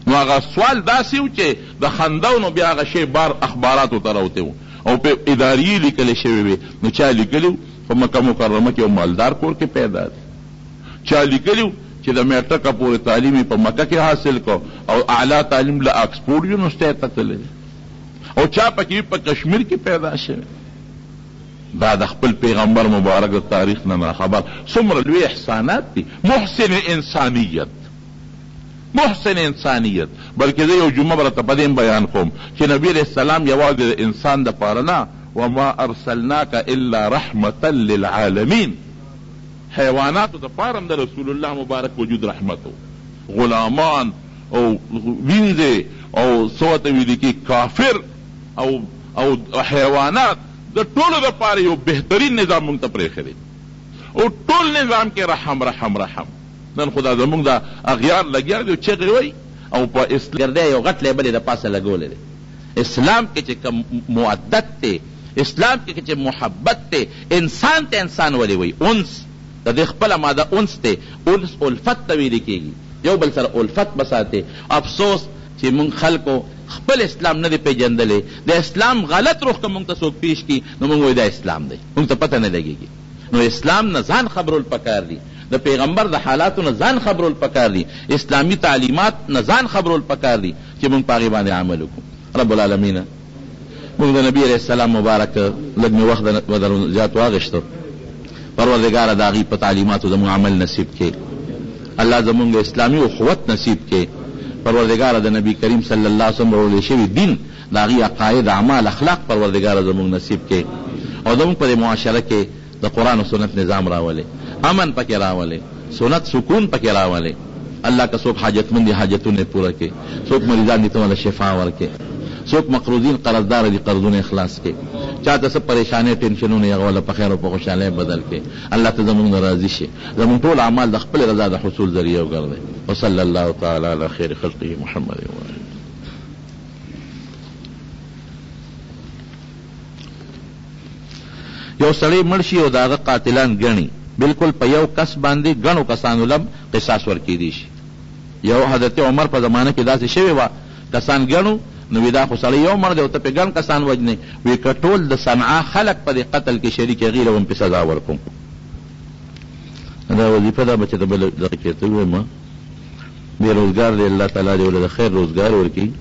نو هغه سوال داسې و چې د خندو نو بیا هغه شی بار اخباراتو ته راوتی و او په اداري لیکلی شوی وي. نو چا لیکلي و په مکه مکرمه کې یو مالدار کور کې پیدا دی، چا لیکلي و چې د میټرکه پورې تعلیم په مکه کې حاصل کو او اعلی تعلیم له آکسفورډ یونیورسټۍ ته تللی، او چا پکې په کشمیر کې پیدا شوی. دا د خپل پیغمبر مبارک د تاریخ نه خبر. څومره لوی احسانات دي. محسن انسانیت، محسن انسانیت. بلکې زه یو جمعه به راته په دې بیان کوم چې نبی علیہ السلام یوازې د انسان دپاره نه، وما ارسلناک الا رحمتا للعالمین، حیواناتو دپاره هم د رسول الله مبارک وجود رحمت و. غلامان او وینځې او څه ورته ویلي کې کافر او حیوانات، د ټولو دپاره یو بهترین نظام مونږ ته پرېښی دی او ټول نظام کې رحم رحم رحم. نن خدا زمونږ دا اغیار لګیا دی او چغې وایي او په اسلام یو غټ لیبل یې د پاسه لګولی دی. اسلام کې چې کوم مودت دی، اسلام کې چې محبت دی، انسان ته انسان ولې وایي؟ انس د دې خپله ماده انس دی. انس الفت ته ویلې کېږي، یو بل سره الفت بساتې. افسوس چې مونږ خلکو خپل اسلام نه دی پیژندلی. د اسلام غلط روح که مونږ ته څوک پیش کړي نو مونږ وایي دا اسلام دی، مونږ ته پته نه لګېږي. نو اسلام نه ځان خبرول پکار دي، د پیغمبر د حالاتو نه ځان خبرول پکار دي، اسلامي تعلیمات نه ځان خبرول پکار دي چې مونږ په هغې باندې عمل وکړو. رب العالمین مونږ د نبي علیہ السلام مبارک لږ مې وخت د زیات واغېشتو، پروردګاره د هغې په تعلیماتو زموږ عمل نصیب کړي. الله زموږ اسلامي اخوت نصیب کړي. پروردګاره د نبی کریم صلی الله علیه وسلم راوړل شوي دین، د هغې عقاید، اعمال، اخلاق پروردګاره زموږ نصیب کړي او زموږ په دې معاشره کې د قرآن و سنت نظام راولي، امن پکې راولي، سنت سکون پکې راولي. الله که څوک حاجتمند دي حاجتونه پوره کړي، څوک مریضان دي ته شفا ورکړي، څوک مقروضین قرضدار دي قرضونه اخلاص کړي، چاته څه پریشانۍ ټینشنونه یې هغه والا په خیر او په خوشحالۍ بدل کړي. الله ته زمونږ نه راضي شي، زمونږ ټول اعمال د خپل رضا د حصول ذریعه وګرځي. وصلی الله تعالی علی خیر خلقه محمد وآله. یو سړی مړ شي او د هغه قاتلان ګڼي، بالکل په یو کس باندې ګڼو کسانو لم قصاص ورکېدی شي. یو حضرت عمر په زمانه کې داسې شوې وه، کسان ګڼو نو وی دا خو سړی یو مړ دی او ته پې ګڼ کسان وجنې، وی که ټول د صنعا خلق په دې قتل کې شریک هغې له هم پې سزا ورکوم. دا وظیفه ده بچه ته بله دغه کې ته ووایم، بې روزګار دی الله تعالی دې ولې د خیر روزګار ورکړي.